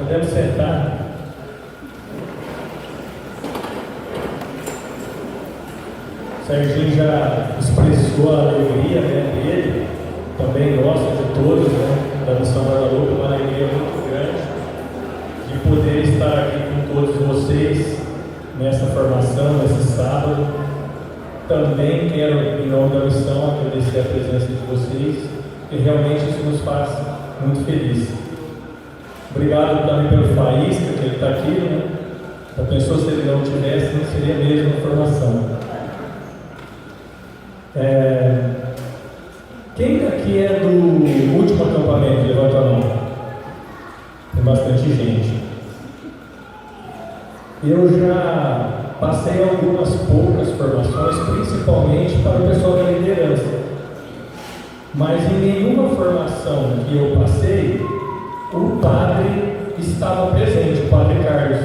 Podemos sentar. O Serginho já expressou a alegria, né, dele, também nossa, de todos, né, da Missão Guadalupe, uma alegria muito grande de poder estar aqui com todos vocês nessa formação, nesse sábado. Também quero, em nome da missão, agradecer a presença de vocês, porque realmente isso nos faz muito felizes. Obrigado também pelo Faísca, que ele está aqui, né? Já pensou se ele não tivesse, não seria mesmo a formação. Quem aqui é do último acampamento? Levanta a mão. Tem bastante gente. Eu já passei algumas poucas formações, principalmente para o pessoal da liderança. Mas em nenhuma formação que eu passei, o padre estava presente, o padre Carlos.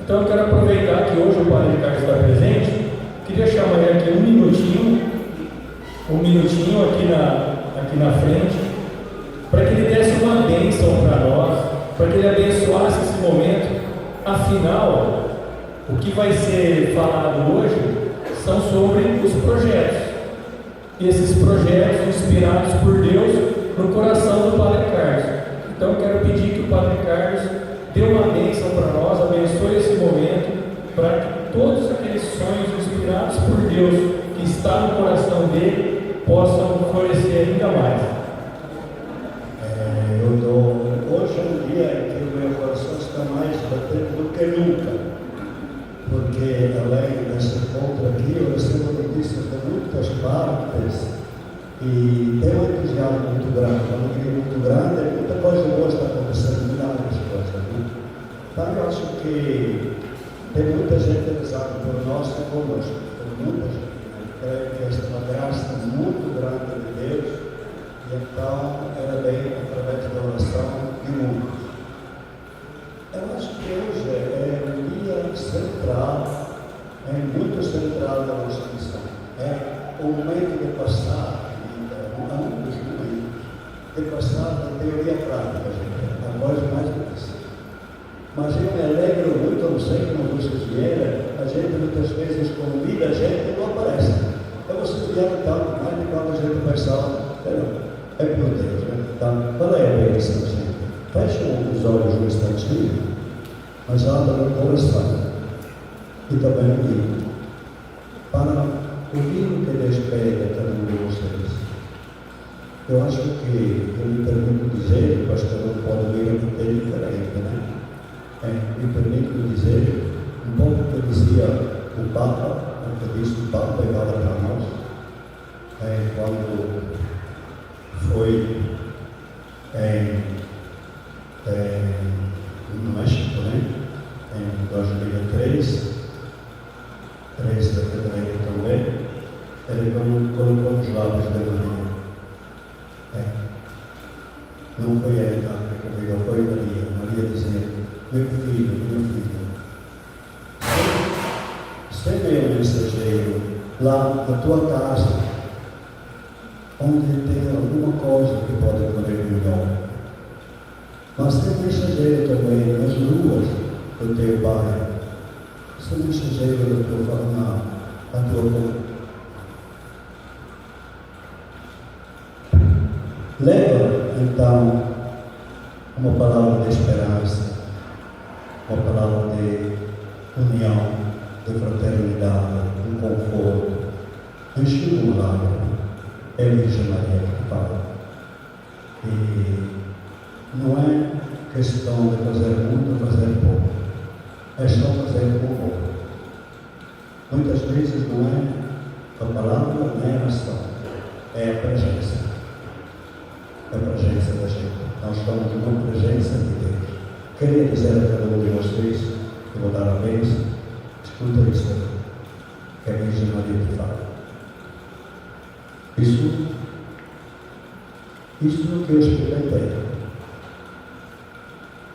Então eu quero aproveitar que hoje o padre Carlos está presente, queria chamar ele aqui um minutinho aqui na frente, para que ele desse uma bênção para nós, para que ele abençoasse esse momento. Afinal, o que vai ser falado hoje são sobre os projetos. Esses projetos inspirados por Deus no coração do Padre Carlos. Então eu quero pedir que o Padre Carlos dê uma bênção para nós, abençoe esse momento, para que todos aqueles sonhos inspirados por Deus que está no coração dele possam florescer ainda mais. Hoje é um dia em que o meu coração está mais batendo do que nunca, porque além desse encontro aqui, eu recebo notícias de muitas partes e tem um entusiasmo muito grande, uma alegria muito grande, muita coisa boa está acontecendo, milhares de coisas. Então eu acho que tem muita gente rezando por nós e conosco, tem muita gente. Creio que esta é uma graça muito grande de Deus, e então era bem através da oração de muitos. Eu acho que hoje é um dia central, muito central da nossa missão. É o momento de passar, um dos momentos, de passar da teoria prática, a coisa mais difícil. Mas eu me alegro muito, não sei como vocês vieram, a gente muitas vezes convida a gente e não aparece. Então vocês vieram tanto mais de quando a gente pensava, é por Deus, né? Então, qual é a bênção, gente? Fecham os olhos um instantinho, mas abram o coração e também o ouvido, para ouvir o que Deus pede a cada um de vocês. Eu acho que eu me permito dizer, o pastor não pode vir a ter diferente, né? Me permito dizer um pouco o que dizia o Papa, o que disse o Papa agora para nós, quando foi no México, né? Em 2003, 3 de fevereiro também, ele colocou os lábios de Maria. Não foi ele que foi Maria. Maria dizia: meu filho, ser meu mensageiro lá na tua casa, onde tem alguma coisa que pode correr melhor. Mas ser mensageiro também nas ruas do teu pai, ser mensageiro da tua forma, da tua boca. Leva então uma palavra de esperança, uma palavra de união, de fraternidade, um conforto, um estimular. É a Virgem Maria que fala. E não é questão de fazer muito ou fazer pouco, é só fazer com pouco. Muitas vezes não é a palavra, não é a ação, é a presença. É a presença da gente. Nós estamos numa presença de Deus. Queria dizer a cada um de vocês, que vou dar a bênção, escuta isso, que a Virgem Maria te fala. Isso é o que eu experimentei.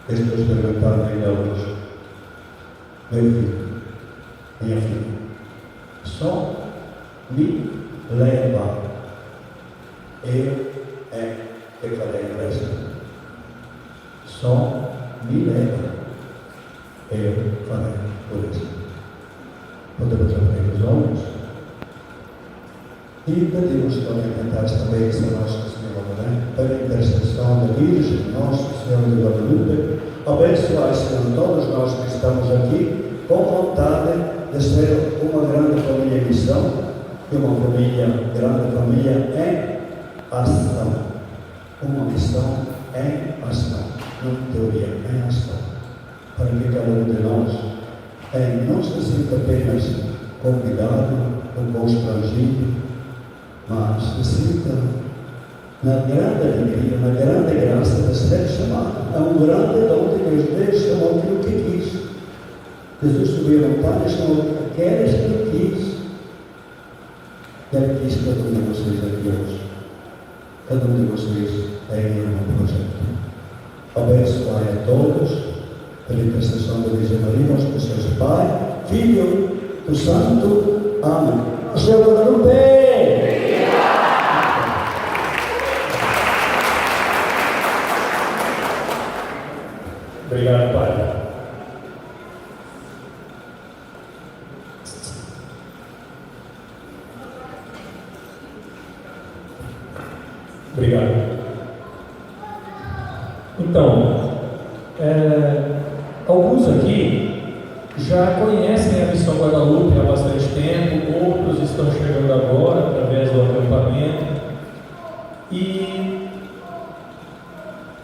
Estou experimentando ainda hoje. Meu filho, minha filha, só me leva. Eu é que farei a igreja. Só me leva, eu farei por isso. Podemos abrir os olhos e pedimos também cantar esta bênção a Nossa Senhora, né? Pela intercessão da Virgem, Nossa Senhora de Guadalupe, abençoai, Senhor, todos nós que estamos aqui, com vontade de ser uma grande família em missão e uma grande família em ação. Uma missão em ação, não teoria, em ação. Para que cada um de nós não se sinta apenas convidado ou constrangido, mas se sinta na grande alegria, na grande graça de ser chamado. É um grande dom de Deus. Deus chamou aquilo que quis. Jesus subiu a montanha e chamou aqueles que quis. E Ele quis cada um de vocês aqui hoje. Cada um de vocês tem um projeto. Abençoai a todos, pela intercessão da Virgem Maria, nosso precioso Pai, Filho do Santo. Amém. O Senhor Guadalupe! Obrigado, Pai. Obrigado. Então, alguns aqui já conhecem a Missão Guadalupe há bastante tempo, outros estão chegando agora através do acampamento. E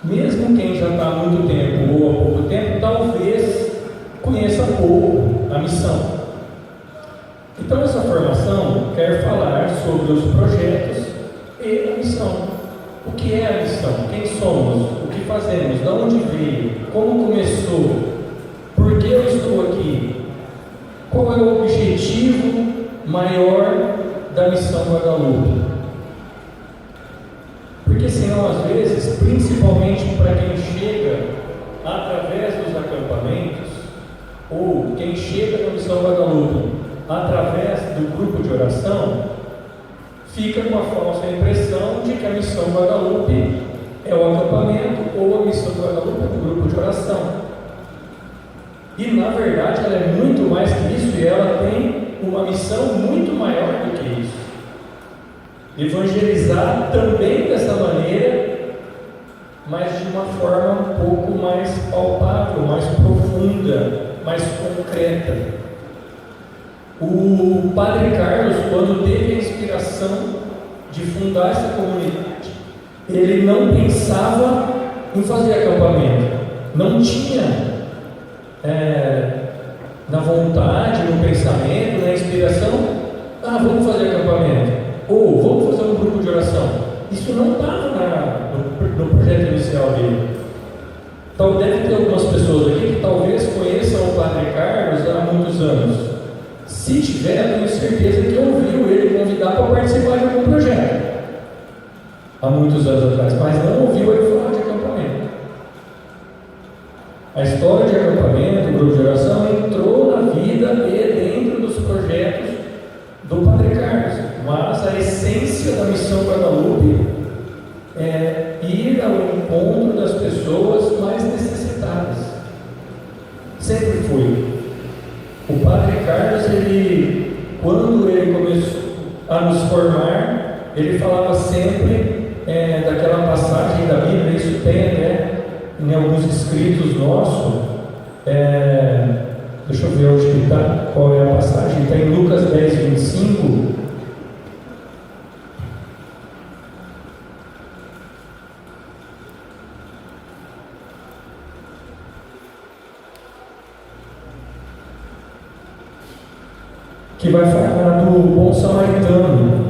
mesmo quem já está há muito tempo ou há pouco tempo, talvez conheça pouco a missão. Então essa formação quer falar sobre os projetos e a missão. O que é a missão? Quem somos? O que fazemos? De onde veio? Como começou? Por que eu estou aqui? Qual é o objetivo maior da Missão Guadalupe? Porque senão, às vezes, principalmente para quem chega através dos acampamentos, ou quem chega na Missão Guadalupe através do grupo de oração, fica com a falsa impressão de que a Missão Guadalupe é o acampamento ou a Missão Guadalupe é o grupo de oração. E na verdade ela é muito mais que isso, e ela tem uma missão muito maior do que isso. Evangelizar também dessa maneira, mas de uma forma um pouco mais palpável, mais profunda, mais concreta. O Padre Carlos, quando teve a inspiração de fundar essa comunidade, ele não pensava em fazer acampamento, não tinha na vontade, no pensamento, na inspiração, vamos fazer acampamento, ou vamos fazer um grupo de oração. Isso não estava no projeto inicial dele. Então deve ter algumas pessoas aqui que talvez conheçam o Padre Carlos há muitos anos. Se tiver, eu tenho certeza que ouviu ele convidar para participar de algum projeto há muitos anos atrás, mas não ouviu ele falar de acampamento. A história de acampamento, o grupo de oração, entrou na vida e dentro dos projetos do Padre Carlos, mas a essência da Missão Guadalupe é ir ao encontro das pessoas mais necessitadas. Sempre foi. O Padre Carlos, quando ele começou a nos formar, ele falava sempre daquela passagem da Bíblia, isso tem até em alguns escritos nossos, deixa eu ver onde que está, qual é a passagem, está em Lucas 10, 25, que vai falar do bom samaritano.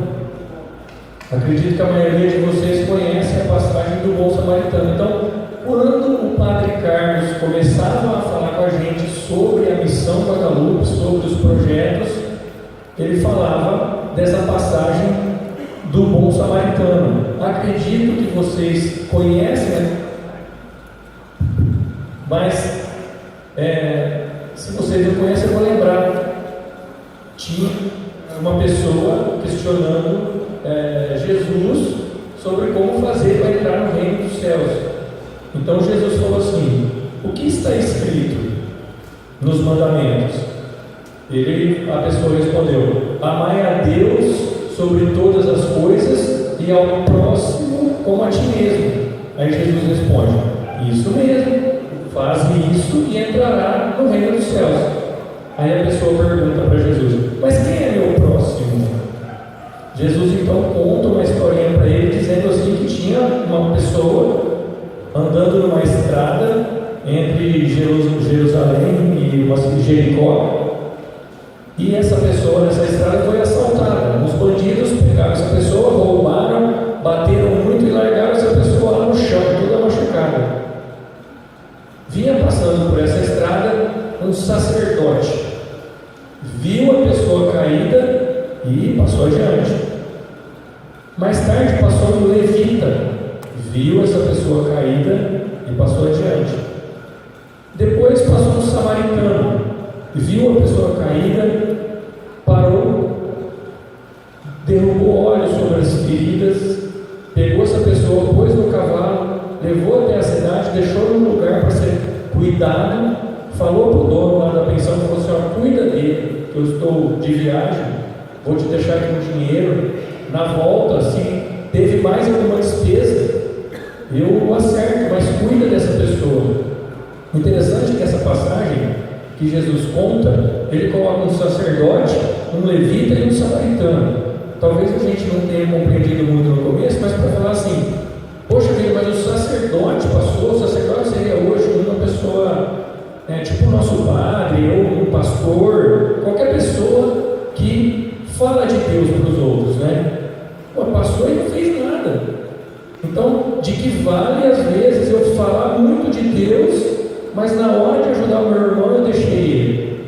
Acredito que a maioria de vocês conhece a passagem do bom samaritano. Então, quando o Padre Carlos começava a falar com a gente sobre a Missão Guadalupe, sobre os projetos, ele falava dessa passagem do bom samaritano. Acredito que vocês conhecem, mas se vocês não conhecem, eu vou lembrar. Tinha uma pessoa questionando Jesus sobre como fazer para entrar no reino dos céus. Então Jesus falou assim: o que que está escrito nos mandamentos? A pessoa respondeu: amai a Deus sobre todas as coisas e ao próximo como a ti mesmo. Aí Jesus responde: isso mesmo, faz-me isso e entrará no reino dos céus. Aí a pessoa pergunta para Jesus: mas quem é meu próximo? Jesus então conta uma historinha para ele, dizendo assim que tinha uma pessoa andando numa estrada entre Jerusalém e Jericó, e essa pessoa nessa estrada foi assaltada. Os bandidos pegaram essa pessoa, roubaram, bateram muito e largaram essa pessoa lá no chão, toda machucada. Vinha passando por essa estrada um sacerdote, viu a pessoa caída e passou adiante. Mais tarde passou um levita, viu essa pessoa caída e passou adiante. Depois passou um samaritano, viu a pessoa caída, parou, derrubou óleo sobre as feridas, pegou essa pessoa, pôs no cavalo, levou até a cidade, deixou num lugar para ser cuidado, falou para o dono lá da pensão, falou assim: ó, cuida dele, que eu estou de viagem, vou te deixar aqui um dinheiro, na volta, se teve mais alguma despesa, eu acerto, mas cuida dessa pessoa. Interessante que essa passagem que Jesus conta, ele coloca um sacerdote, um levita e um samaritano. Talvez a gente não tenha compreendido muito no começo, mas para falar assim: poxa vida, mas o sacerdote passou, o sacerdote seria hoje uma pessoa, tipo o nosso padre, ou um pastor, qualquer pessoa que fala de Deus para os outros, né? Pô, passou e não fez nada. Então, de que vale às vezes eu falar muito de Deus, mas na hora de ajudar o meu irmão eu deixei ele?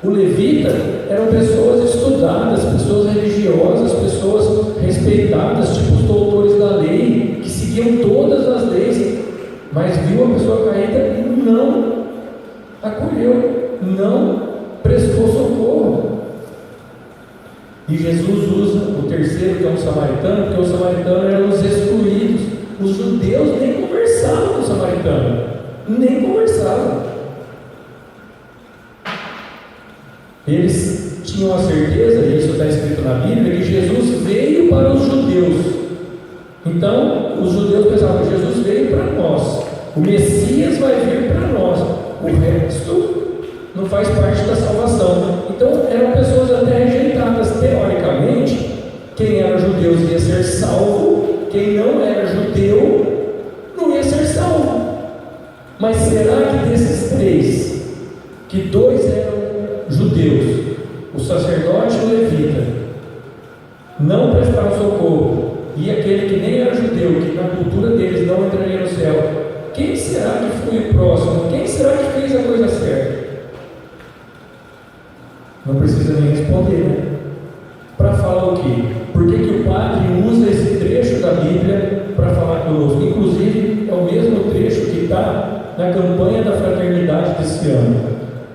O levita eram pessoas estudadas, pessoas religiosas, pessoas respeitadas, tipo os doutores da lei, que seguiam todas as leis, mas viu a pessoa caída e não acolheu, não prestou socorro. E Jesus usa o terceiro, que é um samaritano, porque os samaritanos eram os excluídos. Os judeus nem conversavam com o samaritano, nem conversavam. Eles tinham a certeza, e isso está escrito na Bíblia, que Jesus veio para os judeus. Então, os judeus pensavam: Jesus veio para nós, o Messias vai vir para nós, o resto não faz parte da salvação. Então, eram pessoas até rejeitadas. Teoricamente, quem era judeu ia ser salvo, quem não era judeu não ia ser salvo. Mas será que desses três, que dois eram judeus, o sacerdote e o levita, não prestaram socorro, e aquele que nem era judeu, que na cultura deles não entraria no céu, quem será que foi o próximo? Quem será que fez a coisa certa? Não precisa nem responder, né? Para falar o quê? Por que o padre usa esse trecho da Bíblia para falar conosco? Inclusive, é o mesmo trecho que está na campanha da fraternidade desse ano.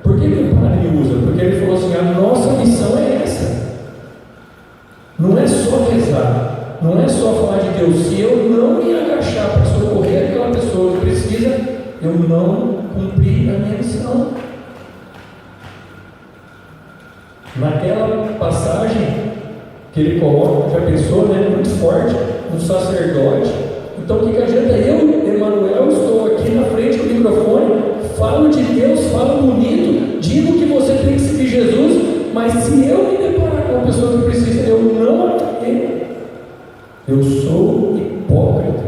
Por que o padre usa? Porque ele falou assim: a nossa missão é essa. Não é só rezar, não é só falar de Deus. Se eu não me agachar para socorrer aquela pessoa que precisa, eu não cumpri a minha missão. Naquela passagem que ele coloca, já pensou, né? Muito forte, um sacerdote. Então o que adianta eu, Emanuel, estou aqui na frente do microfone, falo de Deus, falo bonito, digo que você tem que seguir Jesus, mas se eu me deparar com uma pessoa que precisa, eu não atendo, eu sou hipócrita.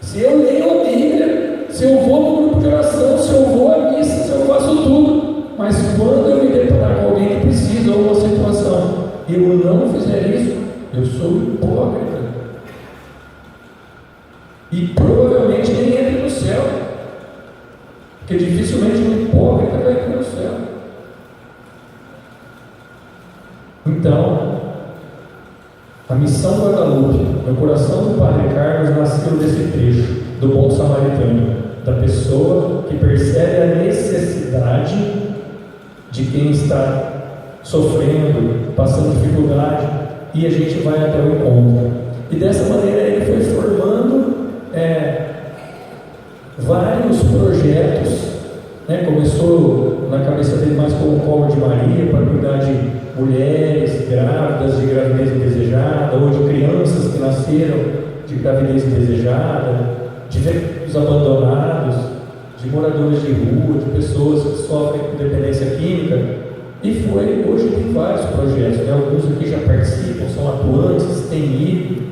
Se eu leio a Bíblia, se eu vou no grupo de oração, se eu vou à missa, se eu faço tudo, mas quando eu me deparar com alguém que precisa ou uma situação, eu não fizer isso, eu sou hipócrita. E provavelmente nem entra no céu, porque dificilmente um hipócrita vai entrar no céu. Então, a missão Guadalupe, no coração do Padre Carlos, nasceu desse trecho do bom samaritano, da pessoa que percebe a necessidade de quem está sofrendo, passando dificuldade, e a gente vai até o encontro. E dessa maneira ele foi formando vários projetos, né? Começou na cabeça dele mais como o Colo de Maria, para cuidar de mulheres grávidas, de gravidez indesejada, ou de crianças que nasceram de gravidez indesejada, de velhos abandonados, de moradores de rua, de pessoas que sofrem com dependência química. E hoje tem vários projetos, né? Alguns aqui já participam, são atuantes, têm ido.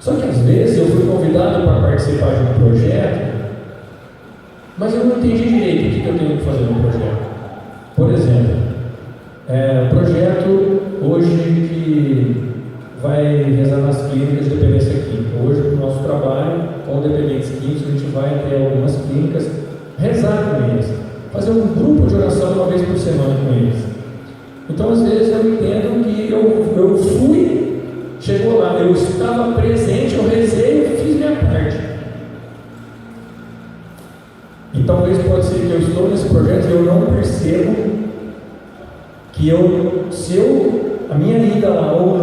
Só que às vezes eu fui convidado para participar de um projeto, mas eu não entendi direito o que eu tenho que fazer no projeto. Por exemplo, projeto hoje que vai rezar nas clínicas de dependência química. Hoje, no nosso trabalho com dependentes químicos, a gente vai até algumas clínicas rezar com eles, fazer um grupo de oração uma vez por semana com eles. Então, às vezes, eu entendo que eu fui, chegou lá, eu estava presente, eu rezei, eu fiz minha parte. E talvez pode ser que eu estou nesse projeto e eu não percebo que a minha ida lá ou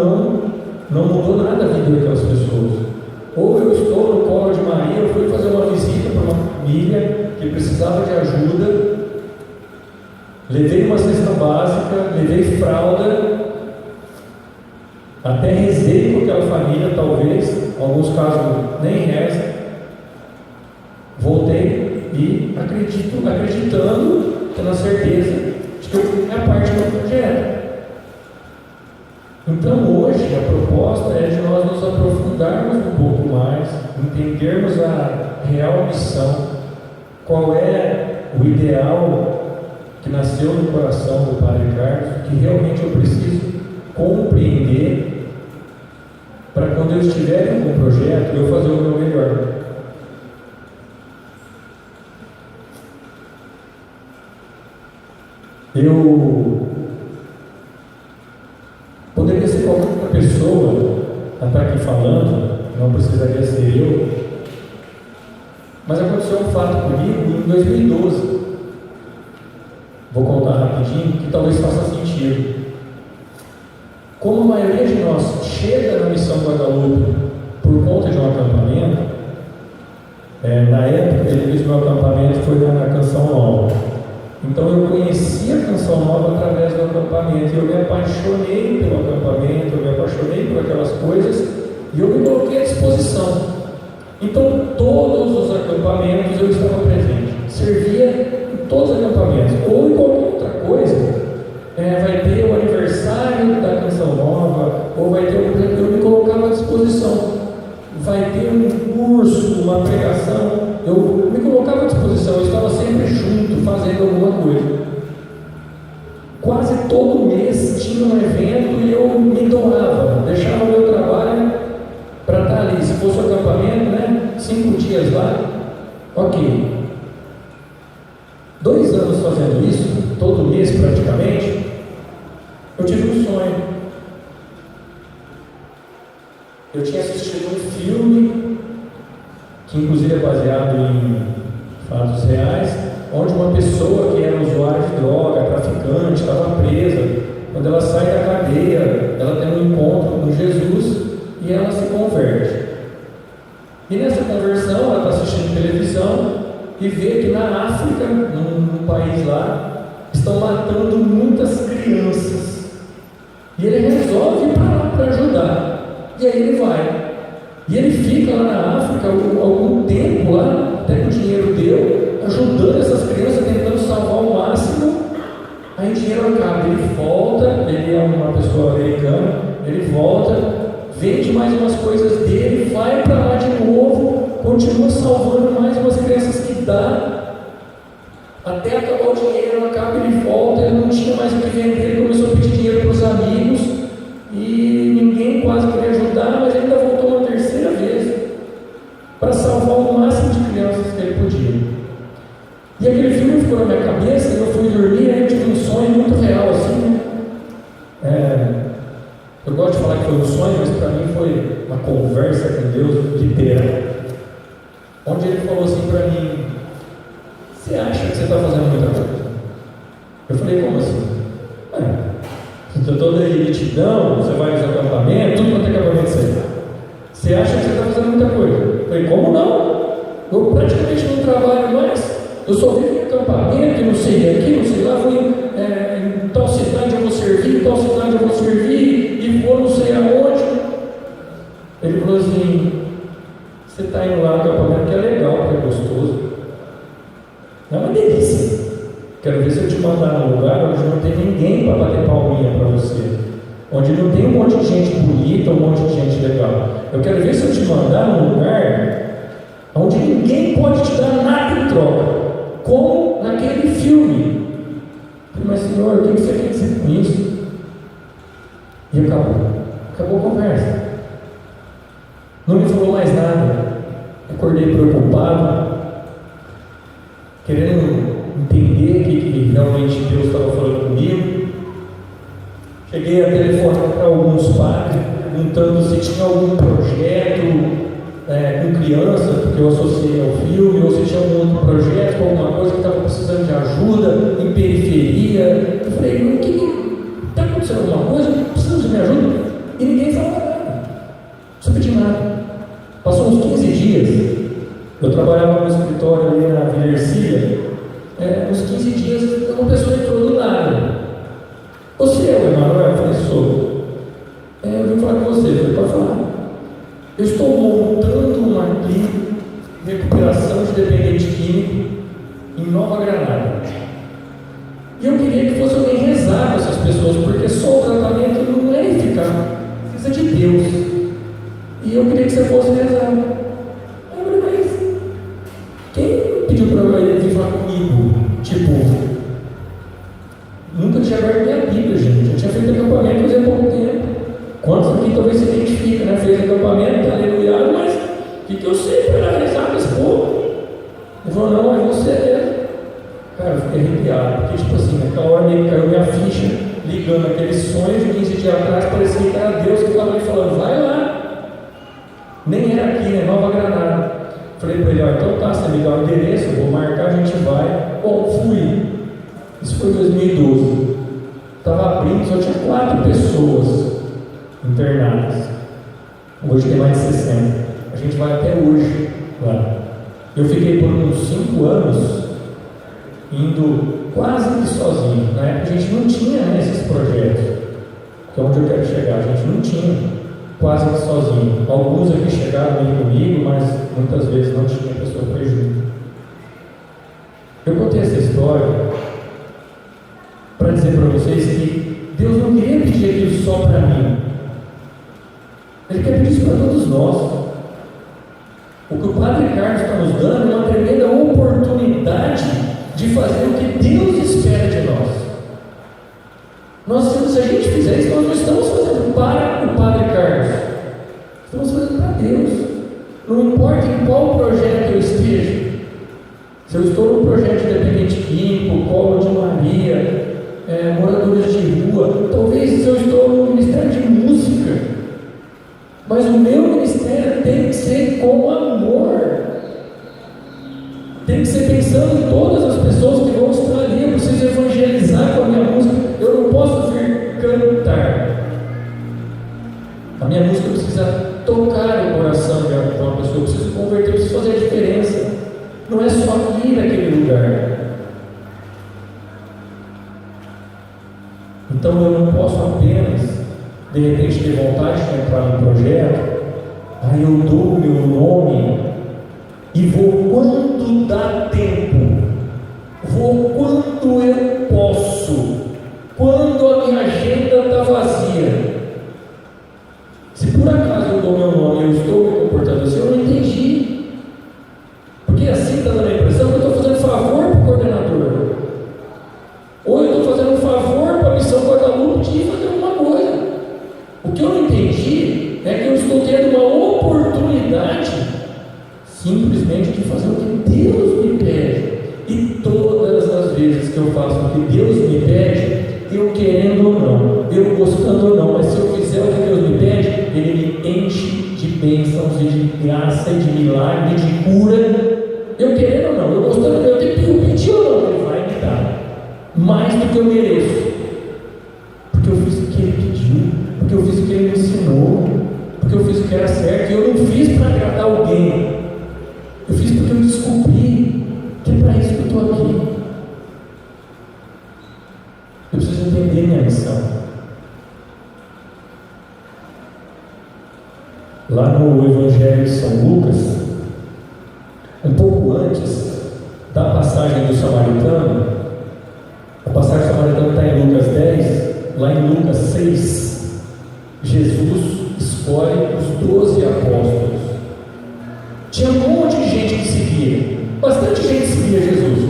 não mudou nada a vida daquelas pessoas. Ou eu estou no Colo de Maria, eu fui fazer uma visita para uma família que precisava de ajuda, levei uma cesta básica, levei fralda, até rezei com aquela família, talvez, em alguns casos nem reza, voltei e acreditando, tendo a certeza de que eu fiz minha parte do projeto. Então hoje a proposta é de nós nos aprofundarmos um pouco mais, entendermos a real missão, qual é o ideal que nasceu no coração do Padre Carlos, que realmente eu preciso compreender para quando eu estiver em algum projeto, eu fazer o meu melhor. Poderia ser qualquer outra pessoa, até aqui falando, não precisaria ser eu, mas aconteceu um fato comigo em 2012. Vou contar rapidinho, que talvez faça sentido. Como a maioria de nós chega na Missão Guadalupe por conta de um acampamento, na época ele fez meu acampamento foi na Canção Nova. Então eu conheci a Canção Nova através do acampamento, e eu me apaixonei pelo acampamento, eu me apaixonei por aquelas coisas, e eu me coloquei à disposição. Então todos os acampamentos eu estava presente, servia em todos os acampamentos, ou em qualquer outra coisa, vai ter o aniversário da Canção Nova, ou vai ter eu me colocava à disposição, vai ter um curso, uma pregação, eu me colocava à disposição, eu estava sempre junto, fazendo alguma coisa. Quase todo mês tinha um evento e eu me doava, deixava o meu trabalho para estar ali. Se fosse o acampamento, 5 dias lá, ok. 2 anos fazendo isso, todo mês praticamente, eu tive um sonho. Eu tinha assistido um filme, que inclusive é baseado em fatos reais, onde uma pessoa que era usuária de droga, traficante, estava presa. Quando ela sai da cadeia, ela tem um encontro com Jesus e ela se converte. E nessa conversão, ela está assistindo televisão e vê que na África, num país lá, estão matando muitas crianças. E ele resolve ir para lá para ajudar. E aí ele vai. E ele fica lá na África algum tempo lá, até que o dinheiro deu, ajudando essas crianças, tentando salvar o máximo. Aí o dinheiro acaba, ele volta, ele é uma pessoa americana, ele volta, vende mais umas coisas dele, vai para lá de novo, continua salvando mais umas crianças que dá, até acabar o dinheiro, acaba, ele volta, ele não tinha mais o que vender, ele começou a pedir dinheiro para os amigos, e ninguém quase queria ajudar, mas ele ainda voltou uma terceira vez, para salvar o máximo de crianças que ele podia. E aquele filme ficou na minha cabeça, e eu fui dormir, aí eu tive um sonho muito real, assim, eu gosto de falar que foi um sonho, mas para mim foi uma conversa com Deus literal, onde ele falou assim para mim: você acha que você está fazendo muita coisa? Eu falei: como assim? Você está toda elitidão, você vai nos acampamentos, tudo quanto é acampamento você acha que você está fazendo muita coisa? falei, como não? Eu praticamente não trabalho mais. Eu só vivo em acampamento, não sei aqui, não sei lá, fui em tal cidade eu vou servir, em tal cidade eu vou servir, e vou não sei aonde. Ele falou assim, você está indo lá no acampamento que é legal, que é gostoso. É uma delícia. Quero ver se eu te mandar num lugar onde não tem ninguém para bater palminha para você. Onde não tem um monte de gente bonita, um monte de gente legal. Eu quero ver se eu te mandar num lugar onde ninguém pode te dar nada em troca. Como naquele filme. Eu falei, mas Senhor, o que você quer dizer com isso? E acabou. Acabou a conversa. Não me falou mais nada. Acordei preocupado, querendo entender o que realmente Deus estava falando comigo. Cheguei a telefonar para alguns padres, perguntando se tinha algum projeto com criança, porque eu associei ao filme, ou se tinha algum outro projeto com alguma coisa que estava precisando de ajuda, em periferia. Eu falei, o que está acontecendo alguma coisa? Precisamos de minha ajuda? E ninguém falava nada. Não sabia de nada. Passou uns 15 dias. Eu trabalhava no escritório ali na Vila Ercília. Uns 15 dias, uma pessoa entrou do nada. Você é o Emanuel? Eu falei, sou. Eu vim falar com você. Eu falei, pode falar. Eu estou montando uma clínica de recuperação de dependente químico em Nova Granada. E eu queria que fosse alguém rezar com essas pessoas, porque só o tratamento não é eficaz. Precisa de Deus. E eu queria que você fosse rezar. Eu falei, mas quem pediu para ele vir falar comigo? Tipo, nunca tinha aberto minha Bíblia, gente. Eu tinha feito acampamento fazia pouco tempo. Quantos aqui talvez se identifiquem, né? Fez acampamento, aleluia, mas o que eu sei para rezar com esse povo? Ele falou, não, é você mesmo. Cara, eu fiquei arrepiado, porque tipo assim, naquela hora meio que caiu minha ficha, ligando aquele sonho de 15 dias atrás, parecia que era Deus que estava ali falando, vai lá. Nem era aqui, né? Nova Granada. Falei para ele, então tá, você me dá o endereço, eu vou marcar, a gente vai. Bom, fui. Isso foi em 2012. Estava abrindo, só tinha 4 pessoas internadas. Hoje tem mais de 60. A gente vai até hoje lá. Eu fiquei por uns 5 anos indo quase que sozinho. Na época a gente não tinha esses projetos, que é onde eu quero chegar. A gente não tinha, quase que sozinho. Alguns aqui chegaram aí comigo, mas muitas vezes não tinha pessoa para ir junto. Eu contei essa história para dizer para vocês que Deus não queria pedir aquilo só para mim. Ele quer pedir isso para todos nós. O que o Padre Carlos está nos dando é uma tremenda oportunidade de fazer o que Deus espera de nós. Se a gente fizer isso, nós não estamos fazendo para o Padre Carlos, estamos fazendo para Deus. Não importa em qual projeto eu esteja, se eu estou no projeto de dependente químico, Colo de Maria, moradores de rua, talvez se eu estou no Ministério de Música, mas o meu ministério tem que ser com amor, tem que ser pensando em todas as pessoas que vão estar ali. Eu preciso evangelizar com a minha música, eu não posso vir cantar. A minha música precisa tocar o coração de uma pessoa, eu preciso converter, eu preciso fazer a diferença. Não é só ir naquele lugar. Então eu não posso apenas, de repente, ter vontade de entrar num projeto, aí eu dou o meu nome e vou quando dá tempo, vou quando eu posso, quando a minha agenda está vazia. Se por acaso eu dou meu nome e eu estou me comportando assim, eu não entendi. Porque assim está dando a impressão que eu estou fazendo favor para o coordenador. Ou eu estou fazendo um favor para a missão Guadalupe de ir fazer alguma coisa. O que eu não entendi é que eu estou tendo uma oportunidade simplesmente de fazer o que Deus me pede. E todas as vezes que eu faço o que Deus me pede, eu querendo ou não, eu gostando ou não, mas se eu fizer o que Deus me pede, Ele me enche de bênçãos e de graça e de milagre, de cura. Eu querendo ou não, eu gostando ou não, eu tenho que pedir ou não, Ele vai me dar mais do que eu mereço, porque eu fiz o que Ele pediu, porque eu fiz o que Ele me ensinou, porque eu fiz o que era certo, e eu não fiz para agradar alguém, tem a missão. Lá no Evangelho de São Lucas, um pouco antes da passagem do samaritano, a passagem do samaritano está em Lucas 10, lá em Lucas 6, Jesus escolhe os 12 apóstolos. Tinha um monte de gente que seguia, bastante gente seguia Jesus,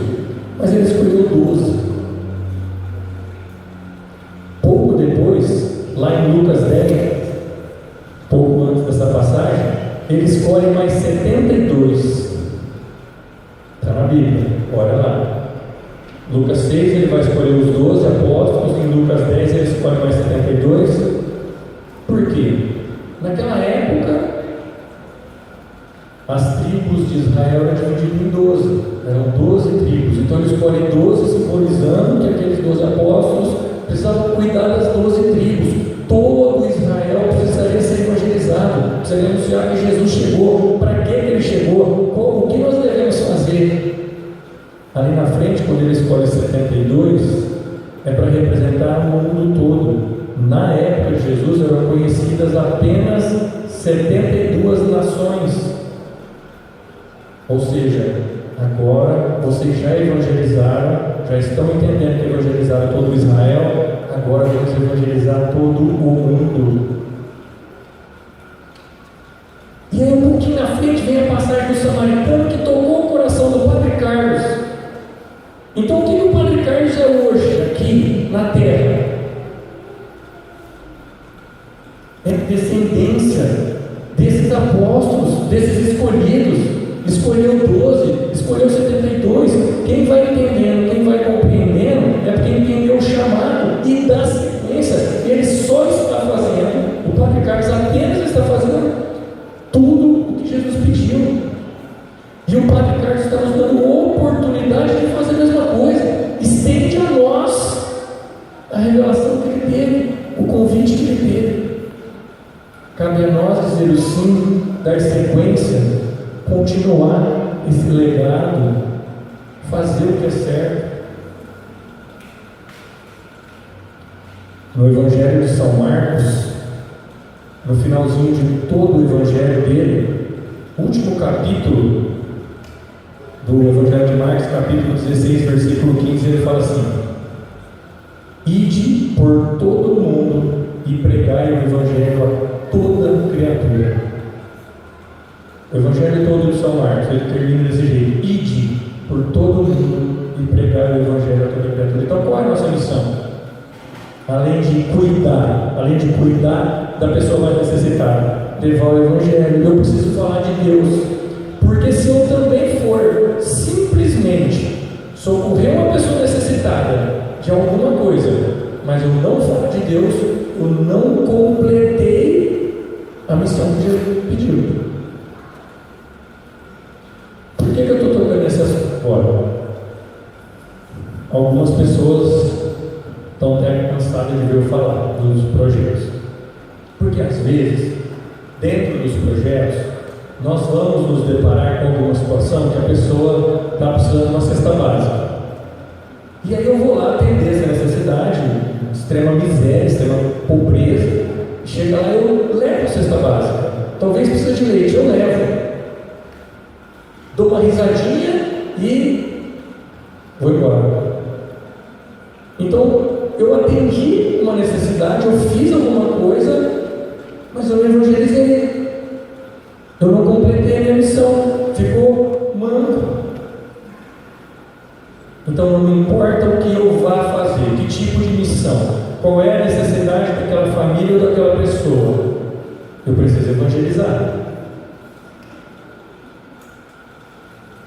mas ele escolheu 12. Pouco depois, lá em Lucas 10, pouco antes dessa passagem, ele escolhe mais 72. Está na Bíblia, olha lá. Lucas 6 ele vai escolher os 12 apóstolos, em Lucas 10 ele escolhe mais 72. Por quê? Naquela época, as tribos de Israel eram divididas em 12, eram 12 tribos, então ele escolhe 12, simbolizando que aqueles 12 apóstolos precisavam cuidar das 12 tribos. Todo Israel precisaria ser evangelizado, precisaria anunciar que Jesus chegou, para que ele chegou, o que nós devemos fazer. Ali na frente, quando ele escolhe 72, é para representar o mundo todo. Na época de Jesus eram conhecidas apenas 72 nações. Ou seja, agora vocês já evangelizaram, já estão entendendo que evangelizaram todo Israel, agora vamos evangelizar todo o mundo. E aí um pouquinho na frente vem a passagem do samaritano que tocou o coração do Padre Carlos. Então o que o Padre Carlos é hoje, aqui na terra? É descendência desses apóstolos, desses escolhidos. Escolheu 12, escolheu 72. Quem vai entendendo, quem vai compreendendo, é porque entendeu o chamado e dá sequência. Ele só está fazendo, o Padre Carlos apenas está fazendo tudo o que Jesus pediu. E o Padre Carlos está nos dando oportunidade de fazer a mesma coisa. Estende a nós a revelação que ele teve, o convite que ele teve. Cabe a nós dizer o sim, dar sequência, continuar esse legado, fazer o que é certo. No Evangelho de São Marcos, no finalzinho de todo o Evangelho dele, último capítulo do Evangelho de Marcos, capítulo 16, versículo 15, ele fala assim: ide por todo o mundo e pregai o Evangelho a toda criatura. O Evangelho todo de São Marcos, ele termina desse jeito: ide por todo o mundo e pregai o Evangelho a toda criatura. Então qual é a nossa missão? Além de cuidar da pessoa mais necessitada, levar o Evangelho. Eu preciso falar de Deus, porque se eu também for simplesmente socorrer uma pessoa necessitada de alguma coisa, mas eu não falar de Deus, eu não completei a missão que Jesus pediu. Por que eu estou tocando esse assunto agora? Algumas pessoas estão até cansadas de ver eu falar dos projetos, porque às vezes, dentro dos projetos, nós vamos nos deparar com alguma situação que a pessoa está precisando de uma cesta básica, e aí eu vou lá atender essa necessidade, extrema miséria, extrema pobreza. Chega lá, eu levo a cesta básica. Talvez precise de leite, eu levo, dou uma risadinha e vou embora. Então eu atendi uma necessidade, eu fiz alguma coisa, mas eu não evangelizei, eu não completei a minha missão, ficou manco. Então não importa o que eu vá fazer, que tipo de missão, qual é a necessidade daquela família ou daquela pessoa, eu preciso evangelizar.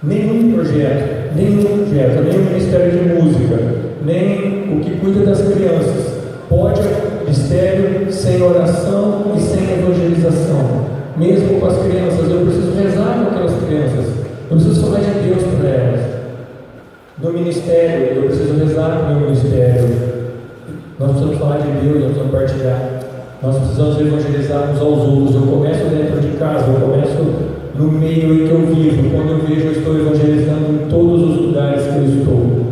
Nenhum projeto, nem o Ministério de Música, nem o que cuida das crianças pode ministério sem oração e sem evangelização. Mesmo com as crianças, eu preciso rezar com aquelas crianças, eu preciso falar de Deus para elas. No ministério, eu preciso rezar com o meu ministério. Nós precisamos falar de Deus, nós precisamos partilhar, nós precisamos evangelizar uns aos outros. Eu começo dentro de casa, eu começo no meio em que eu vivo. Quando eu vejo, eu estou evangelizando em todos os lugares que eu estou.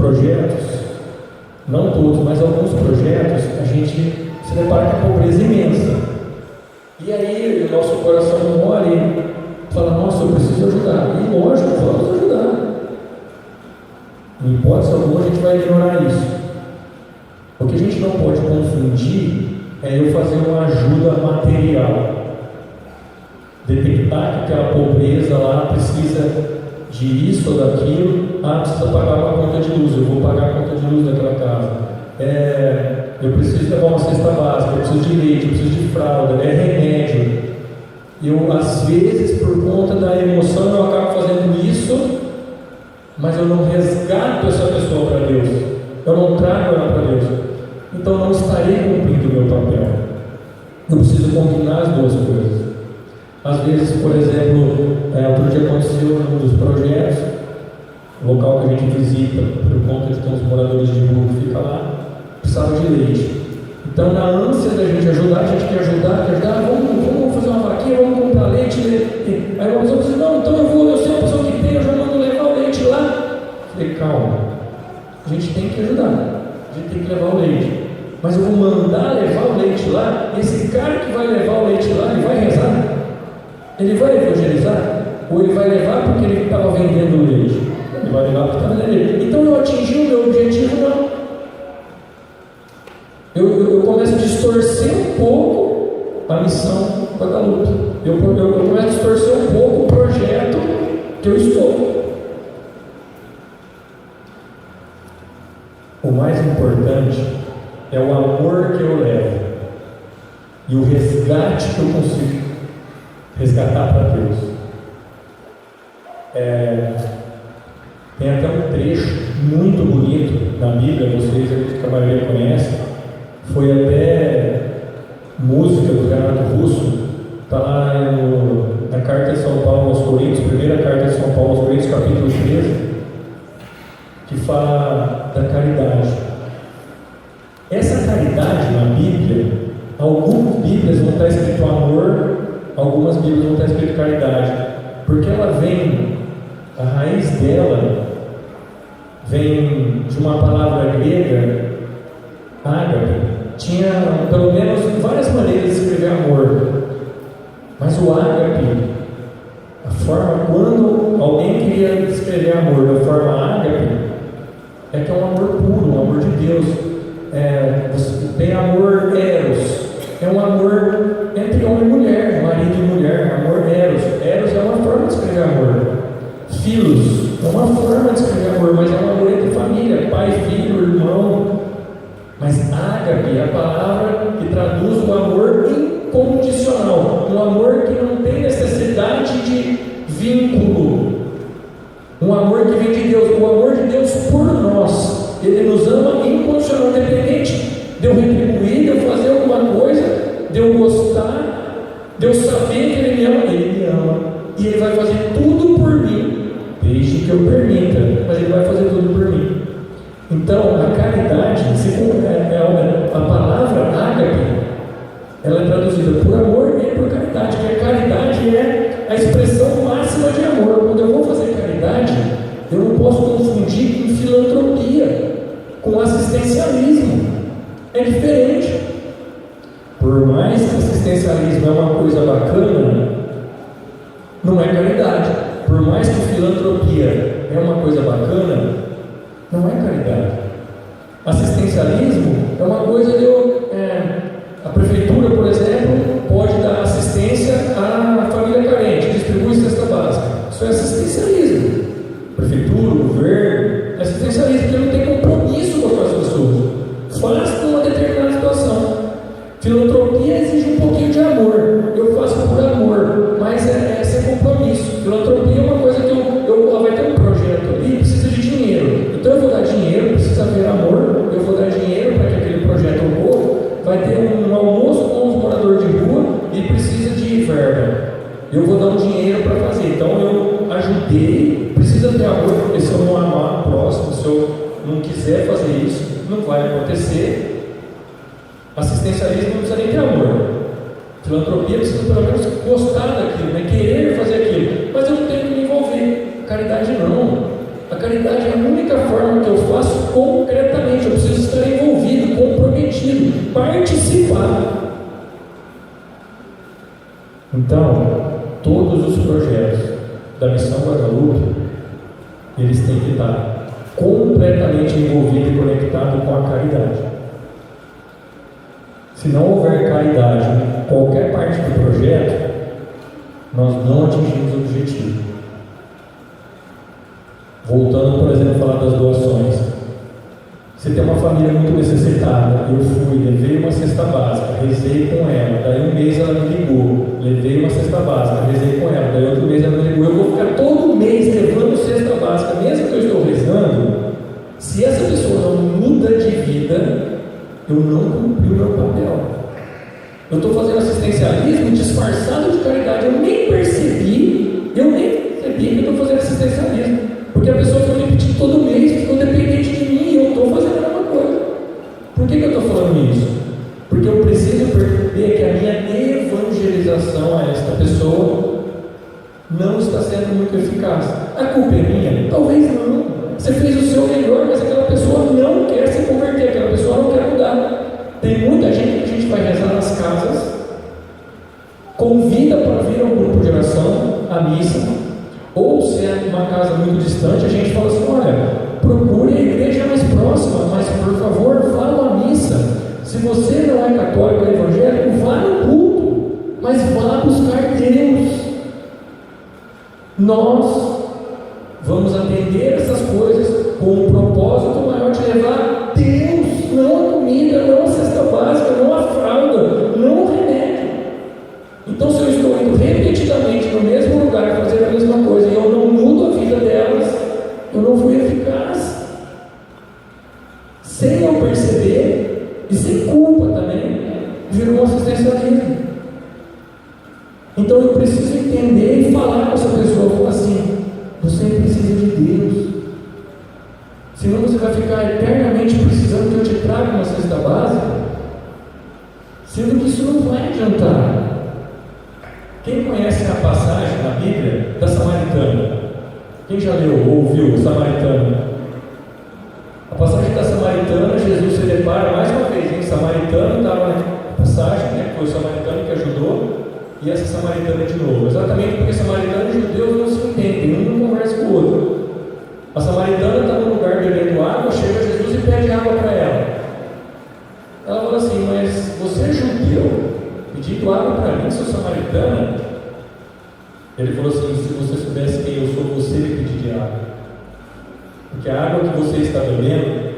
projetos, não todos, mas alguns projetos, a gente se depara com a pobreza imensa. E aí o nosso coração mole e fala, nossa, eu preciso ajudar. E lógico, vamos ajudar. Em hipótese alguma a gente vai ignorar isso. O que a gente não pode confundir é eu fazer uma ajuda material. Detectar que aquela pobreza lá precisa de isso ou daquilo, precisa pagar uma conta de luz, eu vou pagar a conta de luz daquela casa. Eu preciso levar uma cesta básica, eu preciso de leite, eu preciso de fralda, remédio. Eu, às vezes, por conta da emoção, eu acabo fazendo isso, mas eu não resgato essa pessoa para Deus, eu não trago ela para Deus, então não estarei cumprindo o meu papel. Eu preciso combinar as duas coisas. Às vezes, por exemplo, outro dia aconteceu num dos projetos, o local que a gente visita, por conta de ter uns moradores de rua que fica lá, precisava de leite. Então, na ânsia da gente ajudar, a gente quer ajudar, vamos fazer uma vaquinha, vamos comprar leite. Aí uma pessoa diz, não, então eu sei uma pessoa que tem, eu já mando levar o leite lá. Falei, calma, a gente tem que ajudar, a gente tem que levar o leite. Mas eu vou mandar levar o leite lá, esse cara que vai levar o leite lá, ele vai rezar? Ele vai evangelizar? Ou ele vai levar porque ele estava vendendo o leite? Ele vai levar porque estava vendendo leite. Então eu atingi o meu objetivo? Não. Eu começo a distorcer um pouco a missão da luta. Eu começo a distorcer um pouco o projeto que eu estou. O mais importante é o amor que eu levo e o resgate que eu consigo resgatar para Deus. Tem até um trecho muito bonito na Bíblia, vocês, acredito que a maioria conhece, foi até música do Renato Russo, está lá na Carta de São Paulo aos Coríntios, primeira Carta de São Paulo aos Coríntios, capítulo 13, que fala da caridade. Essa caridade na Bíblia, algumas Bíblias vão estar escrito amor, algumas Bíblias vão estar escrito caridade, porque ela vem, a raiz dela vem de uma palavra grega, ágape. Tinha pelo menos várias maneiras de escrever amor, mas o ágape, a forma, quando alguém queria escrever amor da forma ágape, é que é um amor puro, um amor de Deus. Tem amor eros, é um amor entre homem e mulher, marido e mulher, amor eros. Eros é uma forma de escrever amor. Filos é uma forma de escrever amor, mas é um amor entre família, pai, filho, irmão. Mas ágape é a palavra que traduz o amor incondicional, um amor que não tem necessidade de vínculo, um amor que vem de Deus, o amor de Deus por nós. Ele nos ama incondicional, independente de eu retribuir, de eu fazer alguma coisa, de eu gostar, de eu saber que Ele me ama, e Ele vai fazer tudo por mim, desde que eu permita, mas Ele vai fazer tudo por mim. Então, a caridade, a palavra ágape, ela é traduzida por amor e por caridade, porque a caridade é a expressão máxima de amor. Quando eu vou fazer caridade, eu não posso confundir com filantropia, com assistencialismo. É diferente. Por mais que assistencialismo é uma coisa bacana, não é caridade. Por mais que filantropia é uma coisa bacana, não é caridade. Assistencialismo é uma coisa a prefeitura, por exemplo, pode dar assistência à família carente, distribui cesta básica. Isso é assistencialismo. Prefeitura, governo, assistencialismo, porque não tem compromisso com as pessoas. Faz numa determinada situação. Filantropia exige um pouquinho de amor. Eu faço por amor, mas é sem compromisso. Filantropia é uma coisa que vai ter um projeto ali, precisa de dinheiro. Então eu vou dar dinheiro, precisa haver amor. Eu vou dar dinheiro para que aquele projeto ocorra. Vai ter um almoço com os moradores de rua e precisa de verba. Eu vou dar um dinheiro para fazer. Então eu ajudei, precisa ter amor, porque se eu não amar o próximo, se eu não quiser fazer isso, não vai acontecer. Assistencialismo não precisa nem ter amor. Filantropia precisa pelo menos gostar daquilo, querer fazer aquilo. Mas eu não tenho que me envolver. Caridade não. A caridade é a única forma que eu faço concretamente. Eu preciso estar envolvido, comprometido, participar. Então, todos os projetos da Missão Guadalupe, eles têm que estar completamente envolvidos e conectados com a caridade. Se não houver caridade em qualquer parte do projeto, nós não atingimos o objetivo. Voltando, por exemplo, a falar das doações. Você tem uma família muito necessitada, eu fui, levei uma cesta básica, rezei com ela, daí um mês ela me ligou, levei uma cesta básica, rezei com ela, daí outro mês ela me ligou, eu vou ficar todo mês levando cesta básica, mesmo que eu estou rezando. Se essa pessoa não muda de vida, eu não cumpri o meu papel. Eu estou fazendo assistencialismo disfarçado de caridade, eu nem percebi que eu estou fazendo assistencialismo, porque a pessoa foi me pedir todo mês, ficou dependente de mim, e eu estou fazendo a mesma coisa. Por que eu estou falando isso? Porque eu preciso perceber que a minha evangelização a esta pessoa não está sendo muito eficaz. A culpa é minha? Talvez não. Você fez o seu melhor, mas aquela pessoa não quer se converter, aquela pessoa não quer mudar. Tem muita gente que a gente vai rezar nas casas, convida para vir ao grupo de oração, à missa, ou se é uma casa muito distante, a gente fala assim: olha, procure a igreja mais próxima, mas por favor, vá a uma missa. Se você não é católico ou evangélico, vá no culto, mas vá buscar Deus. Nós vamos atender essas coisas com um propósito maior de levar Deus, não a comida, não a cesta básica, não a fralda, não o remédio. Então, se eu estou indo repetidamente no mesmo lugar fazer a mesma coisa e eu não mudo a vida delas, eu não fui eficaz. Sem eu perceber e sem culpa também, virou um assistencialismo. Então eu preciso entender e falar com essa pessoa, falar assim: você precisa de Deus. Senão você vai ficar eternamente precisando que eu te traga uma cesta básica, sendo que isso não vai adiantar. Quem conhece a passagem na Bíblia da Samaritana? Quem já leu ou ouviu o Samaritano? A passagem da Samaritana, Jesus se depara mais uma vez, hein? Samaritano estava na passagem, né? Foi o Samaritano que ajudou, e essa Samaritana de novo. Exatamente porque Samaritano e judeus não se entendem, um não conversa com o outro. A Samaritana está no lugar bebendo água, chega Jesus e pede água para ela. Ela fala assim: mas você é judeu, pedindo água para mim, sou samaritana? Ele falou assim: se você soubesse quem eu sou, você me pediria água. Porque a água que você está bebendo,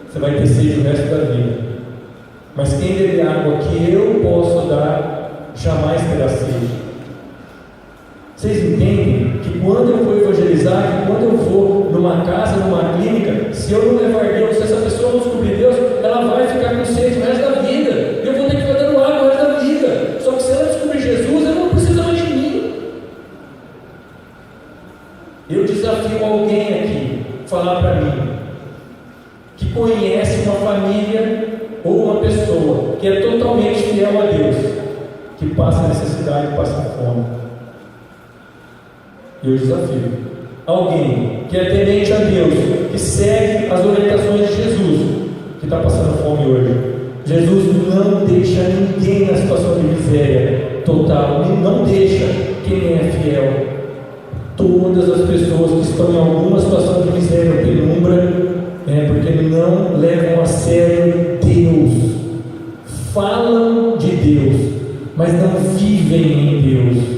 você vai ter sede o resto da vida. Mas quem beber água que eu posso dar, jamais terá sede. Vocês entendem que quando eu vou evangelizar, que quando eu vou numa casa, numa clínica, se eu não levar Deus, se essa pessoa não descobrir Deus, ela vai ficar com sede o resto da vida. Eu vou ter que ficar dando água o resto da vida. Só que se ela descobrir Jesus, ela não precisa mais de mim. Eu desafio alguém aqui a falar para mim que conhece uma família ou uma pessoa que é totalmente fiel a Deus, que passa necessidade, passa fome. Eu desafio alguém que é temente a Deus, que segue as orientações de Jesus, que está passando fome hoje. Jesus não deixa ninguém na situação de miséria total, não deixa quem é fiel. Todas as pessoas que estão em alguma situação de miséria ou penumbra, porque não levam a sério Deus, falam de Deus, mas não vivem em Deus.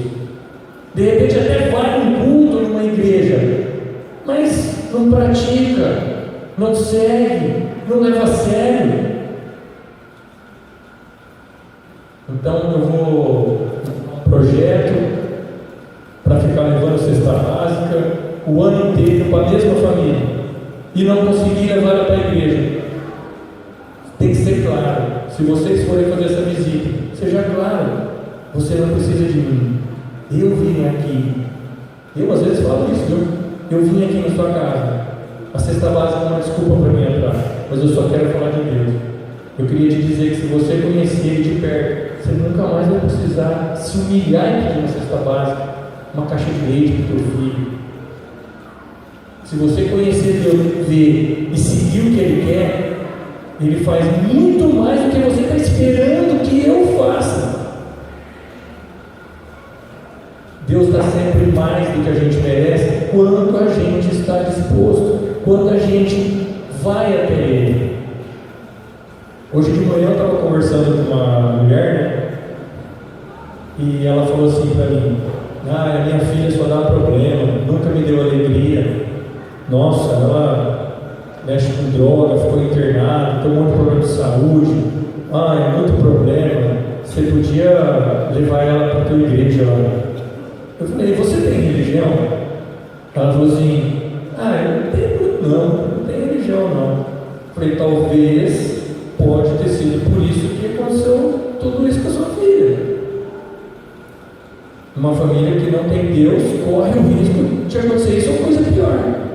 De repente até vai num culto numa igreja, mas não pratica, não segue, não leva a sério. Então eu vou um projeto para ficar levando cesta básica o ano inteiro para a mesma família e não conseguir levar ela para a igreja. Tem que ser claro. Se vocês forem fazer essa visita, seja claro: você não precisa de mim. Eu vim aqui. Eu às vezes falo isso, viu? Eu vim aqui na sua casa. A cesta básica é uma desculpa para mim entrar, mas eu só quero falar de Deus. Eu queria te dizer que se você conhecer Ele de perto, você nunca mais vai precisar se humilhar e pedir uma cesta básica, uma caixa de leite para o teu filho. Se você conhecer Deus, ver e seguir o que Ele quer, Ele faz muito mais do que você está esperando que eu faça. Deus dá sempre mais do que a gente merece, quanto a gente está disposto, quanto a gente vai até Ele. Hoje de manhã eu estava conversando com uma mulher, né? E ela falou assim para mim: a minha filha só dá problema, nunca me deu alegria. Nossa, ela mexe com droga, ficou internada, tem um monte de problema de saúde. É muito problema. Você podia levar ela para a tua igreja lá. Eu falei: você tem religião? Ela falou assim: eu não tenho, não tenho religião não. Eu falei: talvez pode ter sido por isso que aconteceu tudo isso com a sua filha. Uma família que não tem Deus corre o risco de acontecer isso ou coisa pior.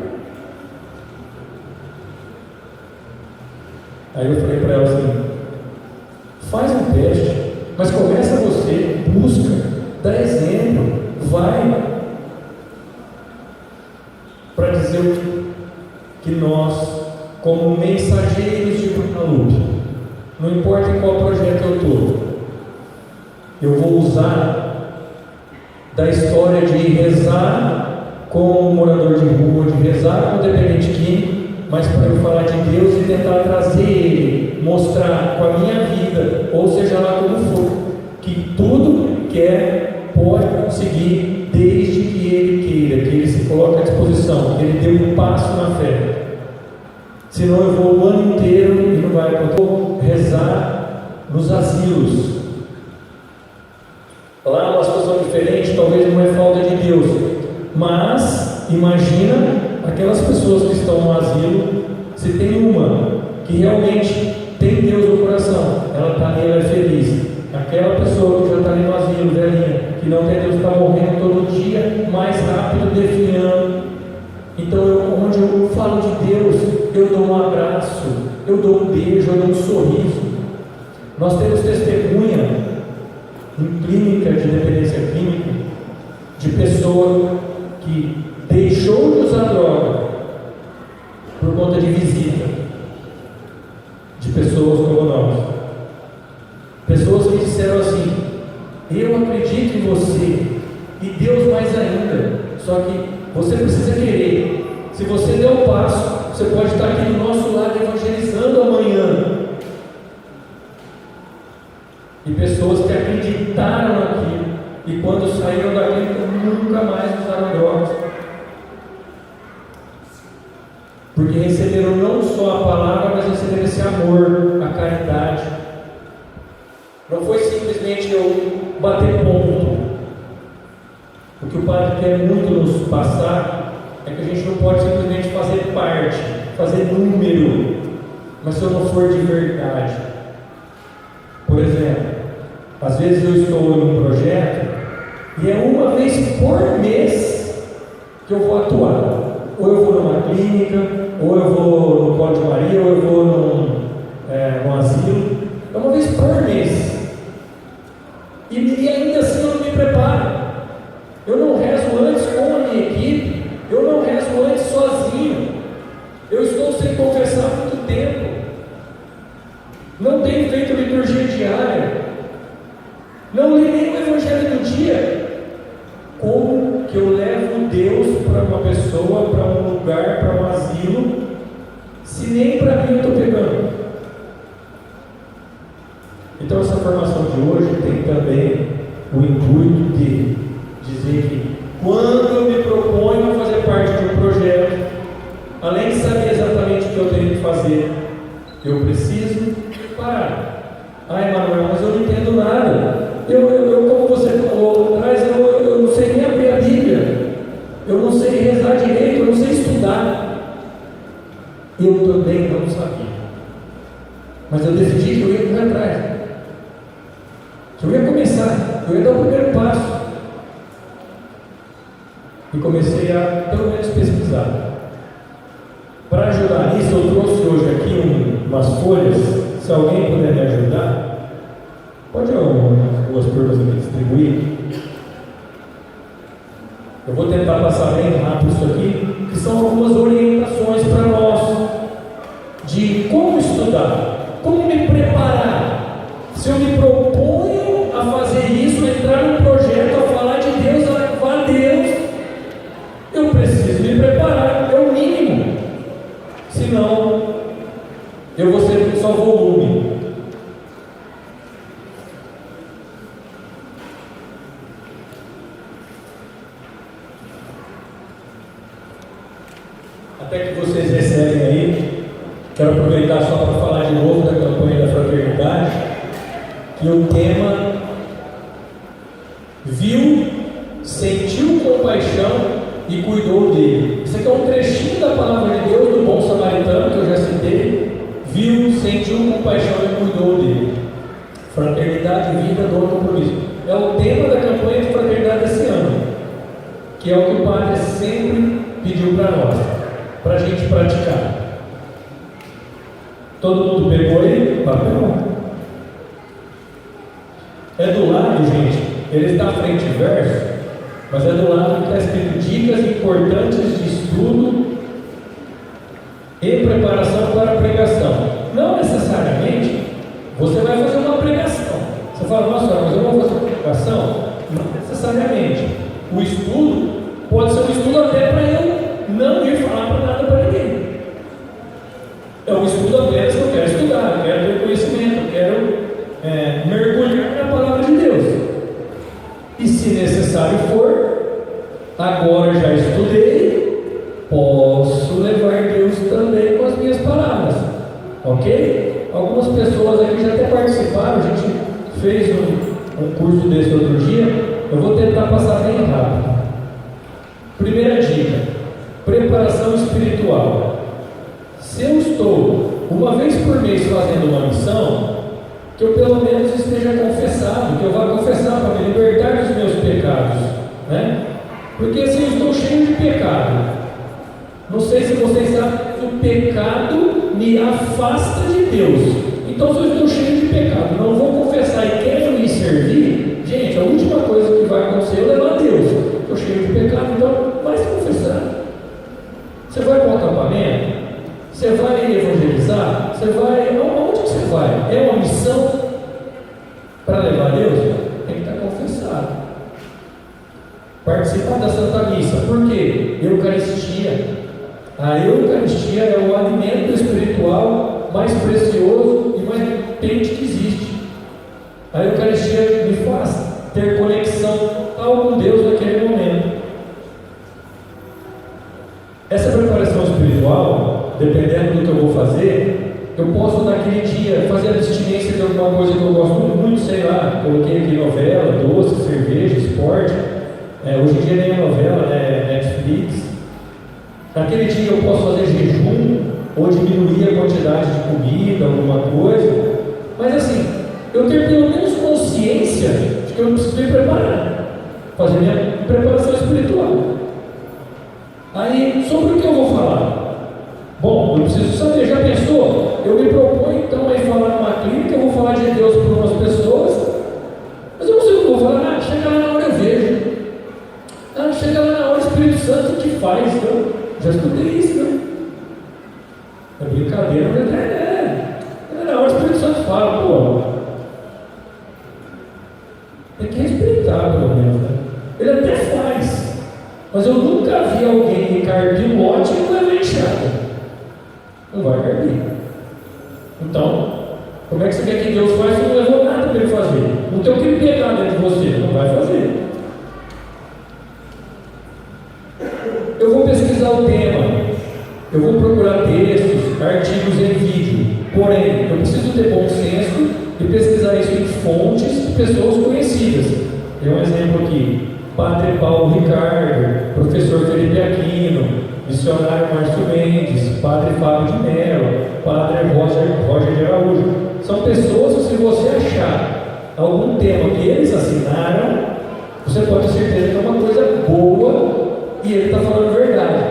Aí eu falei para ela assim: faz um teste, mas começa você, busca, dá exemplo, vai, para dizer que nós, como mensageiros de Guadalupe, não importa em qual projeto eu estou, eu vou usar da história de rezar com o morador de rua, de rezar com o dependente químico, mas para eu falar de Deus e tentar trazer Ele, mostrar com a minha vida, ou seja lá como for, que tudo que pode conseguir, desde que Ele queira, que Ele se coloque à disposição, que Ele dê um passo na fé. Senão eu vou o ano inteiro e não vai acontecer. Vou rezar nos asilos. Lá uma situação diferente, talvez não é falta de Deus, mas imagina aquelas pessoas que estão no asilo. Se tem uma que realmente tem Deus no coração, ela está ali, ela é feliz. Aquela pessoa que já está ali no asilo, velhinha, que não tem Deus, está morrendo todo dia, mais rápido, definhando. Então, onde eu falo de Deus, eu dou um abraço, eu dou um beijo, eu dou um sorriso. Nós temos testemunha em clínica de dependência química de pessoa que deixou de usar droga por conta de visita de pessoas como nós. Pessoas que disseram assim: eu acredito em você e Deus mais ainda, só que você precisa querer. Se você der o passo, você pode estar aqui do nosso lado evangelizando amanhã. E pessoas que acreditaram naquilo e quando saíram daqui nunca mais usaram drogas, porque receberam não só a palavra, mas receberam esse amor, a caridade. Não foi simplesmente eu bater ponto. O que o Padre quer muito nos passar é que a gente não pode simplesmente fazer parte, fazer número, mas se eu não for de verdade. Por exemplo, às vezes eu estou em um projeto e é uma vez por mês que eu vou atuar. Ou eu vou numa clínica, ou eu vou no Pó de Maria, ou eu vou num asilo. É uma vez por mês. E ainda assim eu não me preparo. Eu não rezo antes com a minha equipe, eu não rezo antes sozinho. Eu estou sem confessar há muito tempo. Não tenho feito liturgia diária. Não li nem o Evangelho do dia. Como que eu levo Deus para uma pessoa, para um lugar, para um asilo, se nem para mim eu estou pegando? Então essa formação de hoje tem também o intuito de dizer que quando eu me proponho a fazer parte de um projeto, além de saber exatamente o que eu tenho que fazer, eu preciso parar. Emanuel, mas eu não entendo nada. Eu como você falou atrás, eu não sei nem abrir a Bíblia. Eu não sei rezar direito, eu não sei estudar. Eu também não sabia. Mas eu decidi que eu ia correr atrás. Que eu ia começar, eu ia dar o primeiro passo. E comecei a, pelo menos, pesquisar. Para ajudar nisso, eu trouxe hoje aqui umas folhas. Se alguém puder me ajudar, pode duas turmas aqui distribuir. Eu vou tentar passar bem rápido isso aqui. que são algumas orientações para nós de como estudar, como me preparar. Se eu me proponho a fazer isso, a entrar no projeto, a falar de Deus, a levar a Deus, eu preciso me preparar, é o mínimo. Senão, eu vou ser só volume. Até que vocês recebem aí, quero aproveitar só para falar de novo da campanha da fraternidade, que o tema viu, sentiu compaixão e cuidou dele. Isso aqui é um trechinho da palavra de Deus do bom samaritano que eu já citei. Viu, sentiu compaixão e cuidou dele. Fraternidade, vida, dor, compromisso. É o tema da campanha de fraternidade desse ano, que é o que o Padre sempre pediu para nós, para a gente praticar. Todo mundo pegou aí? Papel? É do lado, gente, ele está à frente e verso, mas é do lado que está escrito dicas importantes de estudo e preparação para a pregação. Não necessariamente você vai fazer uma pregação. Você fala, nossa, mas eu vou fazer uma pregação? Não necessariamente. O estudo pode ser um estudo até para eu não ir falar para nada para ninguém. É um estudo apenas que eu quero estudar, eu quero ter conhecimento, eu quero mergulhar na palavra de Deus. E se necessário for, agora já estudei, posso levar Deus também com as minhas palavras, ok? Algumas pessoas aqui já até participaram, a gente fez um curso desse outro dia, eu vou tentar passar bem rápido. Primeira dica, preparação espiritual. Se eu estou uma vez por mês fazendo uma missão, que eu pelo menos esteja confessado, que eu vá confessar para me libertar dos meus pecados, né? Porque se eu estou cheio de pecado, não sei se vocês sabem, o pecado me afasta de Deus. Então, se eu estou cheio de pecado, não vou confessar e quero me servir, gente, a última coisa que vai acontecer é levar a Deus. Estou cheio de pecado, então vai se confessar. Você vai para o acampamento? Você vai evangelizar? Você vai. Aonde você vai? É uma missão para levar a Deus? Tem que estar confessado. Participar da Santa Missa. Por quê? Eucaristia. A Eucaristia é o alimento espiritual mais precioso e mais potente que existe. A Eucaristia me faz ter conexão total com Deus naquele momento. Essa preparação espiritual, dependendo do que eu vou fazer, eu posso naquele dia fazer a abstinência de alguma coisa que eu gosto muito, sei lá, coloquei aqui novela, doce, cerveja, esporte. Hoje em dia nem é novela, né? Netflix. Naquele dia eu posso fazer jejum ou diminuir a quantidade de comida, alguma coisa. Mas assim, eu tenho pelo menos consciência de que eu preciso me preparar, fazer minha preparação espiritual. Aí, sobre o que eu vou falar? Bom, eu preciso saber, já pensou? Eu me proponho então a ir falar numa clínica, eu vou falar de Deus para umas pessoas, mas eu não sei o que eu vou falar. Chega lá na hora eu vejo. Chega lá na hora o Espírito Santo que faz, né? Já estudei isso, né? É brincadeira, mas na hora o Espírito Santo fala, pô. Tem que respeitar, pelo menos, né? Ele até faz, mas eu nunca vi alguém carpir lote e não levar enxada. Não vai carpir. Então, como é que você quer que Deus faça se não levou nada para ele fazer? Não tem o que pegar dentro de você, não vai fazer. Eu vou pesquisar o tema, eu vou procurar textos, artigos em vídeo, porém, eu preciso ter bom senso e pesquisar isso em fontes de pessoas conhecidas. Tem um exemplo aqui: Padre Paulo Ricardo, Professor Felipe Aquino, Missionário Márcio Mendes, Padre Fábio de Mello, Padre Roger de Araújo. São pessoas que, se você achar algum tema que eles assinaram, você pode ter certeza que é uma coisa boa e ele está falando a verdade.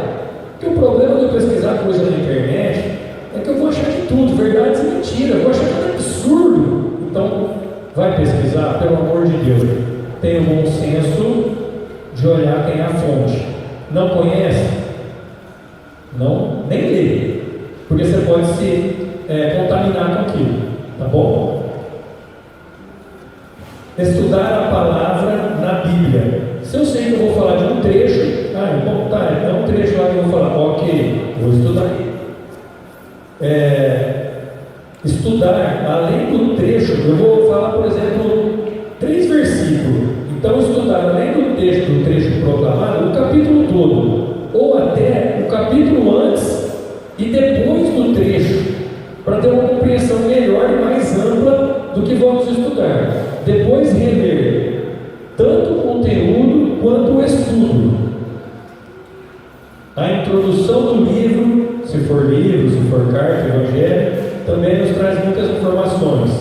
Porque o problema de eu pesquisar coisa na internet é que eu vou achar de tudo, verdades e mentiras, eu vou achar tudo absurdo. Então, vai pesquisar, pelo amor de Deus. Tenha o bom senso de olhar quem é a fonte. Não conhece? porque você pode se contaminar com aquilo, tá bom? Estudar a palavra na Bíblia. Se eu sei que eu vou falar de um trecho, bom, tá, é um trecho lá que eu vou falar, ok, vou estudar. Estudar, além do trecho, eu vou falar, por exemplo, 3 versículos. Então, estudar além do trecho proclamado, o capítulo todo, ou até o capítulo antes e depois do trecho, para ter uma compreensão melhor e mais ampla do que vamos estudar. Depois reler tanto o conteúdo quanto o estudo. A introdução do livro, se for livro, se for carta, evangelho, também nos traz muitas informações.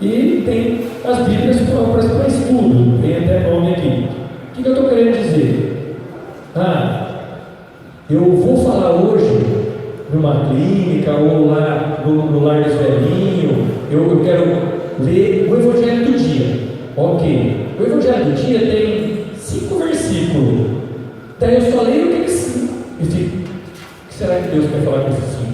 E tem as Bíblias próprias para estudo, tem até nome aqui. O que eu estou querendo dizer? Eu vou falar hoje numa clínica ou lá no lar dos velhinhos, eu quero ler o Evangelho do dia. Ok, o Evangelho do dia tem 5 versículos. Daí eu só leio aqueles 5 e fico, o que será que Deus quer falar com esses 5?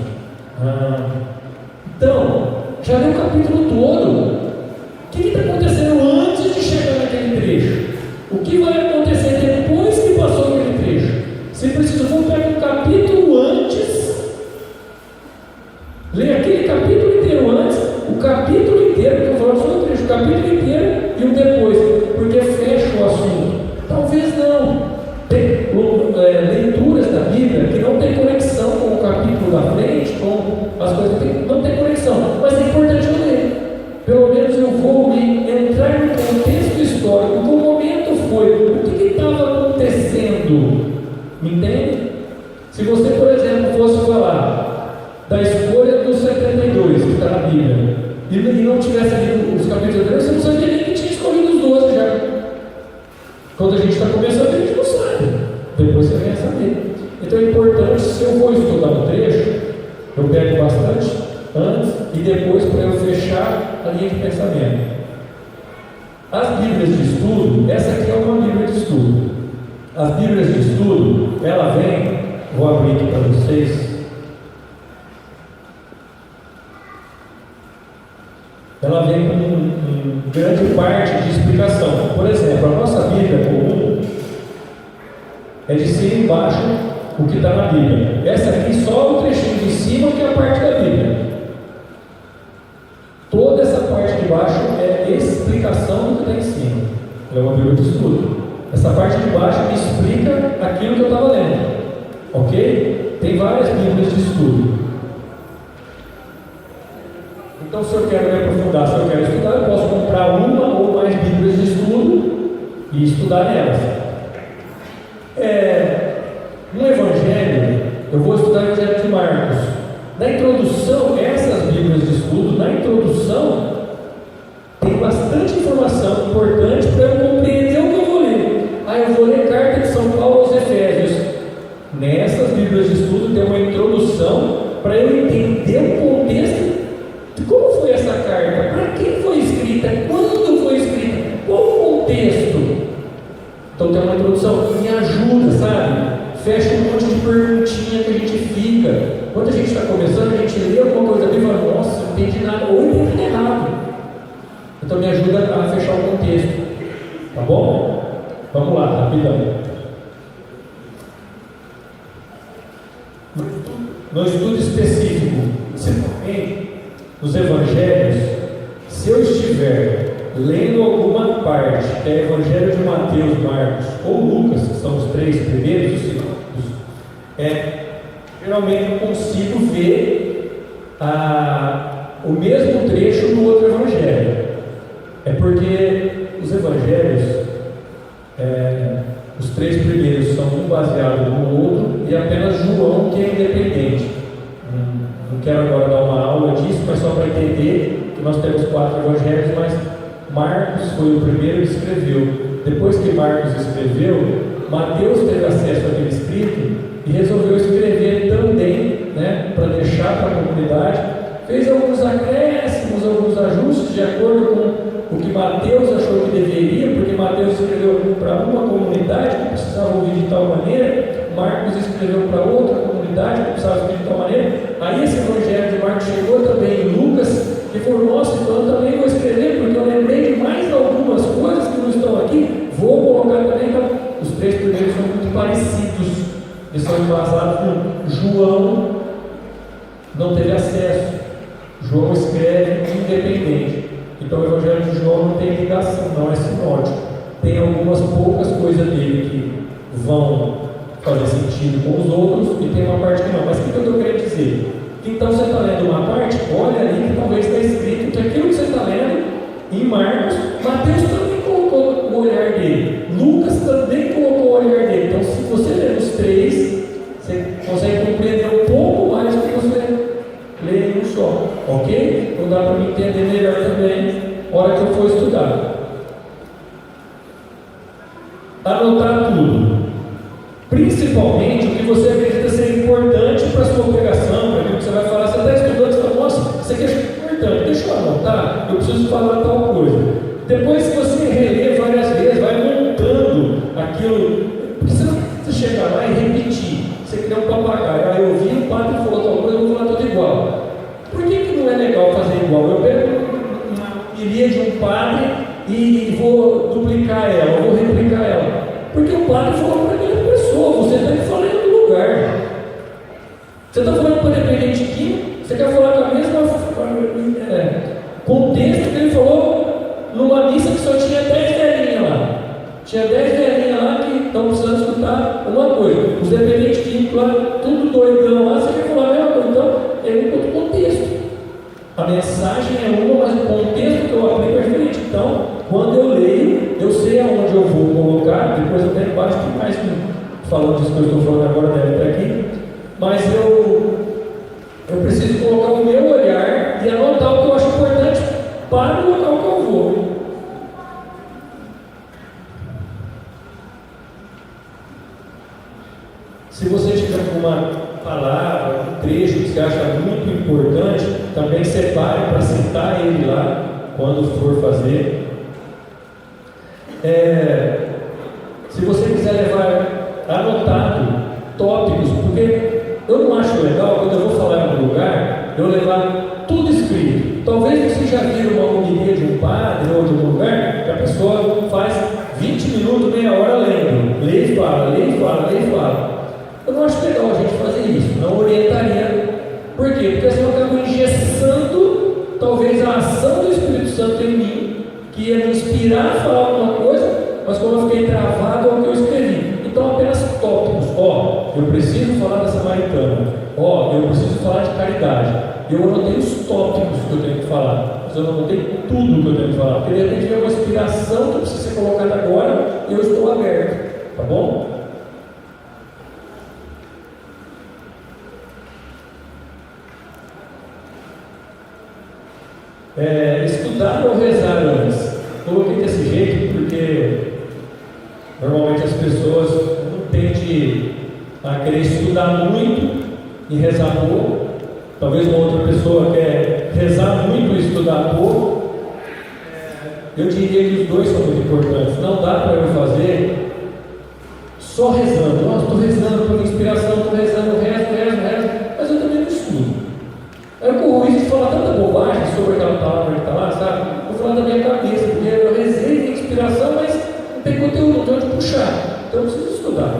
Então, já leu o capítulo todo. O que está acontecendo antes de chegar naquele trecho? O que vai acontecer depois que passou aquele trecho? Se precisa, vou pegar um capítulo antes, ler aquele capítulo inteiro antes, o capítulo inteiro, que eu falo só o trecho, o capítulo inteiro e o depois, porque fecha o assunto. Talvez não. Tem leituras da Bíblia que não tem conexão com o capítulo da frente, com as coisas, não tem conexão, mas é importante eu ler. Pelo menos eu vou entrar no contexto histórico, qual momento foi, o que estava acontecendo, me entende? Se você, por exemplo, fosse falar da escolha dos 72, que está na Bíblia, e não tivesse lido os capítulos anteriores, você não sabia nem que tinha escolhido os 12 já. Quando a gente está começando, a gente não sabe, depois você vem a saber. Então é importante, se eu vou estudar um trecho, eu pego bastante antes e depois para eu fechar a linha de pensamento. As Bíblias de estudo, essa aqui é uma Bíblia de estudo. As Bíblias de estudo, ela vem, vou abrir aqui para vocês. Ela vem com grande parte de explicação. Por exemplo, a nossa Bíblia comum é de cima e embaixo o que está na Bíblia. Essa aqui só o trechinho de cima que é a parte da Bíblia. Toda essa parte de baixo é explicação do que está em cima. É uma Bíblia de estudo. Essa parte de baixo me explica aquilo que eu estava lendo. Ok? Tem várias Bíblias de estudo. Então, se eu quero me aprofundar, se eu quero estudar, eu posso comprar uma ou mais Bíblias de estudo e estudar nelas. No Evangelho, eu vou estudar o Evangelho de Marcos. Na introdução, essas Bíblias de estudo, na introdução, tem bastante informação importante para eu compreender o que eu vou ler. Eu vou ler Carta de São Paulo aos Efésios. Nessas Bíblias de estudo tem uma introdução para eu entender o contexto de como foi essa carta, para quem foi escrita, quando foi escrita, qual o contexto. Então tem uma introdução que me ajuda, sabe? Fecha um monte de perguntinha que a gente fica. Quando a gente está começando, a gente lê alguma coisa ali e fala, nossa, não entendi nada, ou entendi errado. Então me ajuda a fechar o contexto. Tá bom? Vamos lá, rapidão. No estudo específico, nos Evangelhos, se eu estiver lendo alguma parte, que é Evangelho de Mateus, Marcos ou Lucas, que são os 3 primeiros, geralmente eu consigo ver o mesmo trecho no outro Evangelho. É porque os Evangelhos, os 3 primeiros são um baseado no outro e apenas João que é independente. Não quero agora dar uma aula disso, mas só para entender que nós temos 4 evangelhos, mas Marcos foi o primeiro que escreveu. Depois que Marcos escreveu, Mateus teve acesso àquele escrito e resolveu escrever também, para deixar para a comunidade. Fez alguns acréscimos, alguns ajustes de acordo com o que Mateus achou que deveria, porque Mateus escreveu para uma comunidade que precisava ouvir de tal maneira, Marcos escreveu para outra comunidade que precisava ouvir de tal maneira. Aí João não teve acesso. João escreve independente. Então o Evangelho de João não tem ligação, não é sinótico. Tem algumas poucas coisas dele que vão fazer sentido com os outros e tem uma parte que não. Mas o que eu estou querendo dizer? Então você está lendo uma parte, olha ali que talvez está escrito que aquilo que você está lendo em Marcos, Mateus também colocou o olhar dele, Lucas também colocou o olhar dele. Então se você ler os três, você consegue compreender um pouco mais do que você lê em um só, ok? Então dá para me entender melhor também na hora que eu for estudar. Anotar tudo, principalmente o que você acredita ser importante para a sua pregação, para aquilo que você vai falar. Você está estudando, você fala, nossa, isso aqui é importante, deixa eu anotar, eu preciso falar tal coisa. Depois que você reler várias vezes, vai montando aquilo, porque você não precisa chegar lá e repetir. Você cria um papagaio, aí eu ouvi o padre falou tal coisa, eu vou falar tudo igual. Por que não é legal fazer igual? Eu pego uma pilha de um padre e vou duplicar ela, eu vou replicar ela. Porque o padre falou para aquela pessoa, você está falando do lugar. Você está falando para o dependente químico, você quer falar com a mesma contexto que ele falou numa missa que só tinha 10 velhinhas lá. Tinha 10 velhinhas lá que estão precisando escutar uma coisa. Os dependentes químicos lá, tudo doidão lá, você quer falar a mesma coisa. Então, é um outro contexto. A mensagem é uma, mas o contexto que eu aplico é diferente. Então, quando eu leio, eu sei aonde eu vou colocar. Depois eu tenho embaixo que mais falando disso que eu estou falando agora deve estar aqui. Mas eu preciso colocar o meu olhar e anotar o que eu acho importante para o local que eu vou. Se você tiver alguma palavra, um trecho que você acha muito importante, também separe para citar ele lá quando for fazer. Se você quiser levar anotado tópicos, porque eu não acho legal quando eu vou falar em um lugar, eu levar tudo escrito. Talvez você já viu uma homilia de um padre ou de um lugar que a pessoa faz 20 minutos, meia hora lendo, lê e fala, lê e fala, lê e fala. Eu não acho legal a gente fazer isso, não orientaria. Por quê? Porque assim eu acabo engessando talvez a ação do Espírito Santo em mim, que ia me inspirar a falar alguma coisa, mas como eu fiquei travado ao que eu escrevi. Então apenas tópicos. Eu preciso falar da samaritana. Eu preciso falar de caridade. Eu anotei os tópicos que eu tenho que falar, mas eu não anotei tudo que eu tenho que falar, porque de repente vem uma inspiração que precisa ser colocada agora e eu estou aberto, tá bom? Estudar ou rezar antes? Coloquei desse jeito porque normalmente as pessoas não tendem a querer estudar muito e rezar pouco. Talvez uma outra pessoa quer rezar muito e estudar pouco. Eu diria que os dois são muito importantes. Não dá para eu fazer só rezando. Nossa, estou rezando por inspiração, estou rezando, rezo, mas eu também não estudo. Eu corro risco de falar tanta bobagem sobre aquela palavra que está lá, sabe? Vou falar da minha cabeça, porque eu rezei de inspiração, mas não tem conteúdo, não tem onde puxar. Então eu preciso estudar.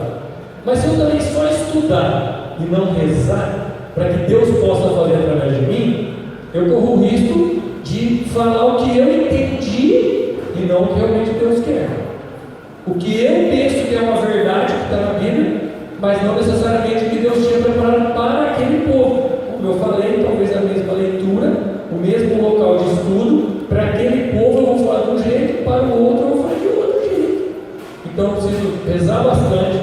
Mas se eu também só estudar e não rezar, para que Deus possa fazer através de mim, eu corro o risco de falar o que eu entendi e não o que realmente Deus quer. O que eu penso que é uma verdade que está na Bíblia, mas não necessariamente o que Deus tinha preparado para aquele povo. Como eu falei, talvez a mesma leitura, o mesmo local de estudo, para aquele povo eu vou falar de um jeito, para o outro eu vou falar de outro jeito. Então eu preciso rezar bastante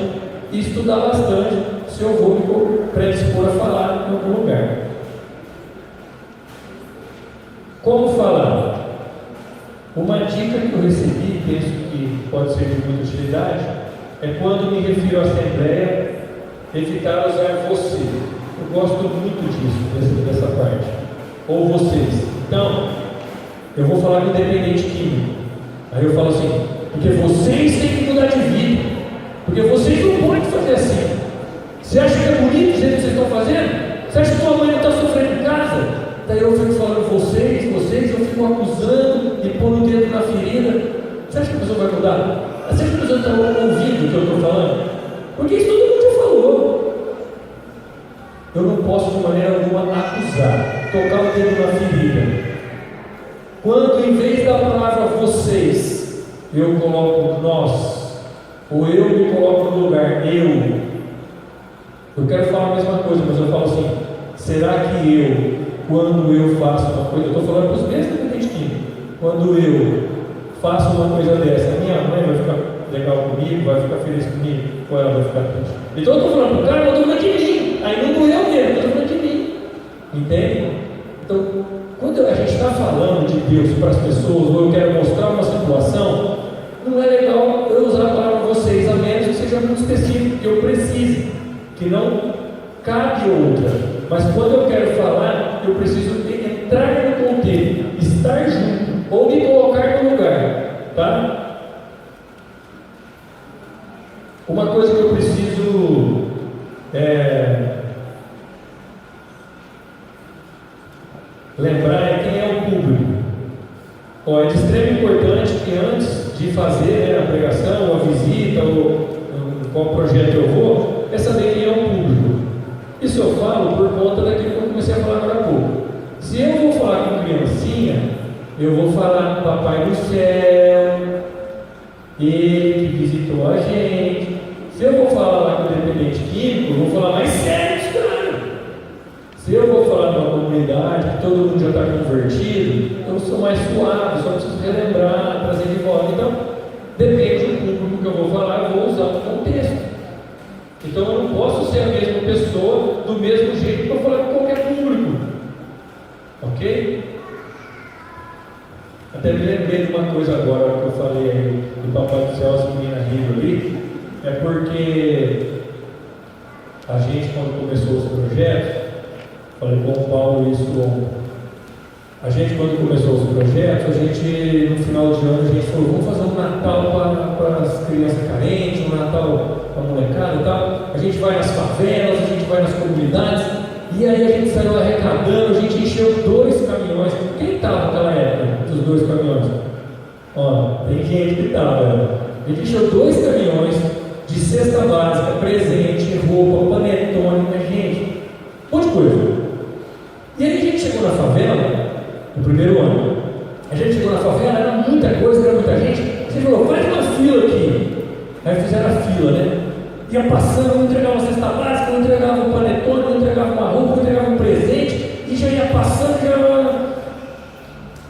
e estudar bastante se eu vou me predispor a falar em algum lugar. Como falar? Uma dica que eu recebi, penso que pode ser de muita utilidade, é quando me refiro à Assembleia, evitar usar você. Eu gosto muito disso, dessa parte. Ou vocês. Então, eu vou falar com o dependente químico. Aí eu falo assim, porque vocês têm que mudar de vida. Porque vocês não podem fazer assim. Você acha que é bonito o jeito que vocês estão fazendo? Você acha que sua mãe não está sofrendo em casa? Daí eu fico falando vocês, eu fico acusando e pondo o dedo na ferida. Você acha que a pessoa vai mudar? Você acha que a pessoa está ouvindo o que eu estou falando? Porque isso todo mundo já falou. posso de maneira alguma acusar, tocar o dedo na ferida. Quando em vez da palavra vocês, eu coloco nós, ou eu me coloco no lugar eu quero falar a mesma coisa, mas eu falo assim: será que quando eu faço uma coisa, eu estou falando para os mesmos dependentes, quando eu faço uma coisa dessa, minha mãe vai ficar legal comigo, vai ficar feliz comigo, ou ela vai ficar triste? Então eu estou falando para o cara, mas eu estou falando de mim, aí não doeu mesmo, eu estou falando de mim, entende? Então, quando a gente está falando de Deus para as pessoas, ou eu quero mostrar uma situação, não é legal eu usar a palavra vocês, a menos que seja muito específico, que eu precise, que não cabe outra. Mas quando eu quero falar, eu preciso entrar no contexto, estar junto, ou me colocar no lugar, tá? Uma coisa que eu preciso lembrar é quem é o público. É de extremo importante que antes de fazer a pregação, ou a visita, ou qual projeto eu vou, é saber quem é o público. Isso eu falo por conta daquilo que eu comecei a falar agora há pouco. Se eu vou falar com criancinha, eu vou falar com o Papai do Céu, ele que visitou a gente. Se eu vou falar lá com o dependente químico, eu vou falar mais sério, cara. Se eu vou falar numa comunidade que todo mundo já está convertido, eu sou mais suave, só preciso relembrar, trazer de volta. Então, depende do público que eu vou falar, eu vou usar o contexto. Então, eu não posso ser a mesma pessoa do mesmo jeito que eu falar com qualquer público. Ok? Até me lembrei de uma coisa agora que eu falei aí do Papai do Céu, as meninas rindo ali. É porque a gente, quando começou os projetos, falei com o Paulo isso ontem. A gente, quando começou os projetos, a gente, no final de ano, a gente falou: vamos fazer um Natal para as crianças carentes, um Natal para a molecada e tal. A gente vai nas favelas, a gente vai nas comunidades, e aí a gente saiu arrecadando, a gente encheu 2 caminhões. Quem estava naquela época, os 2 caminhões? Tem gente que estava. A gente encheu 2 caminhões de cesta básica, presente, roupa, panetone, gente, um monte de coisa. E aí a gente chegou na favela, no primeiro ano. A gente chegou na favela, era muita coisa, era muita gente. A gente falou: faz uma fila aqui. Aí fizeram a fila, né? Ia passando, um entregava uma cesta básica, um entregava um panetone, um entregava uma roupa, um entregava um presente, e já ia passando,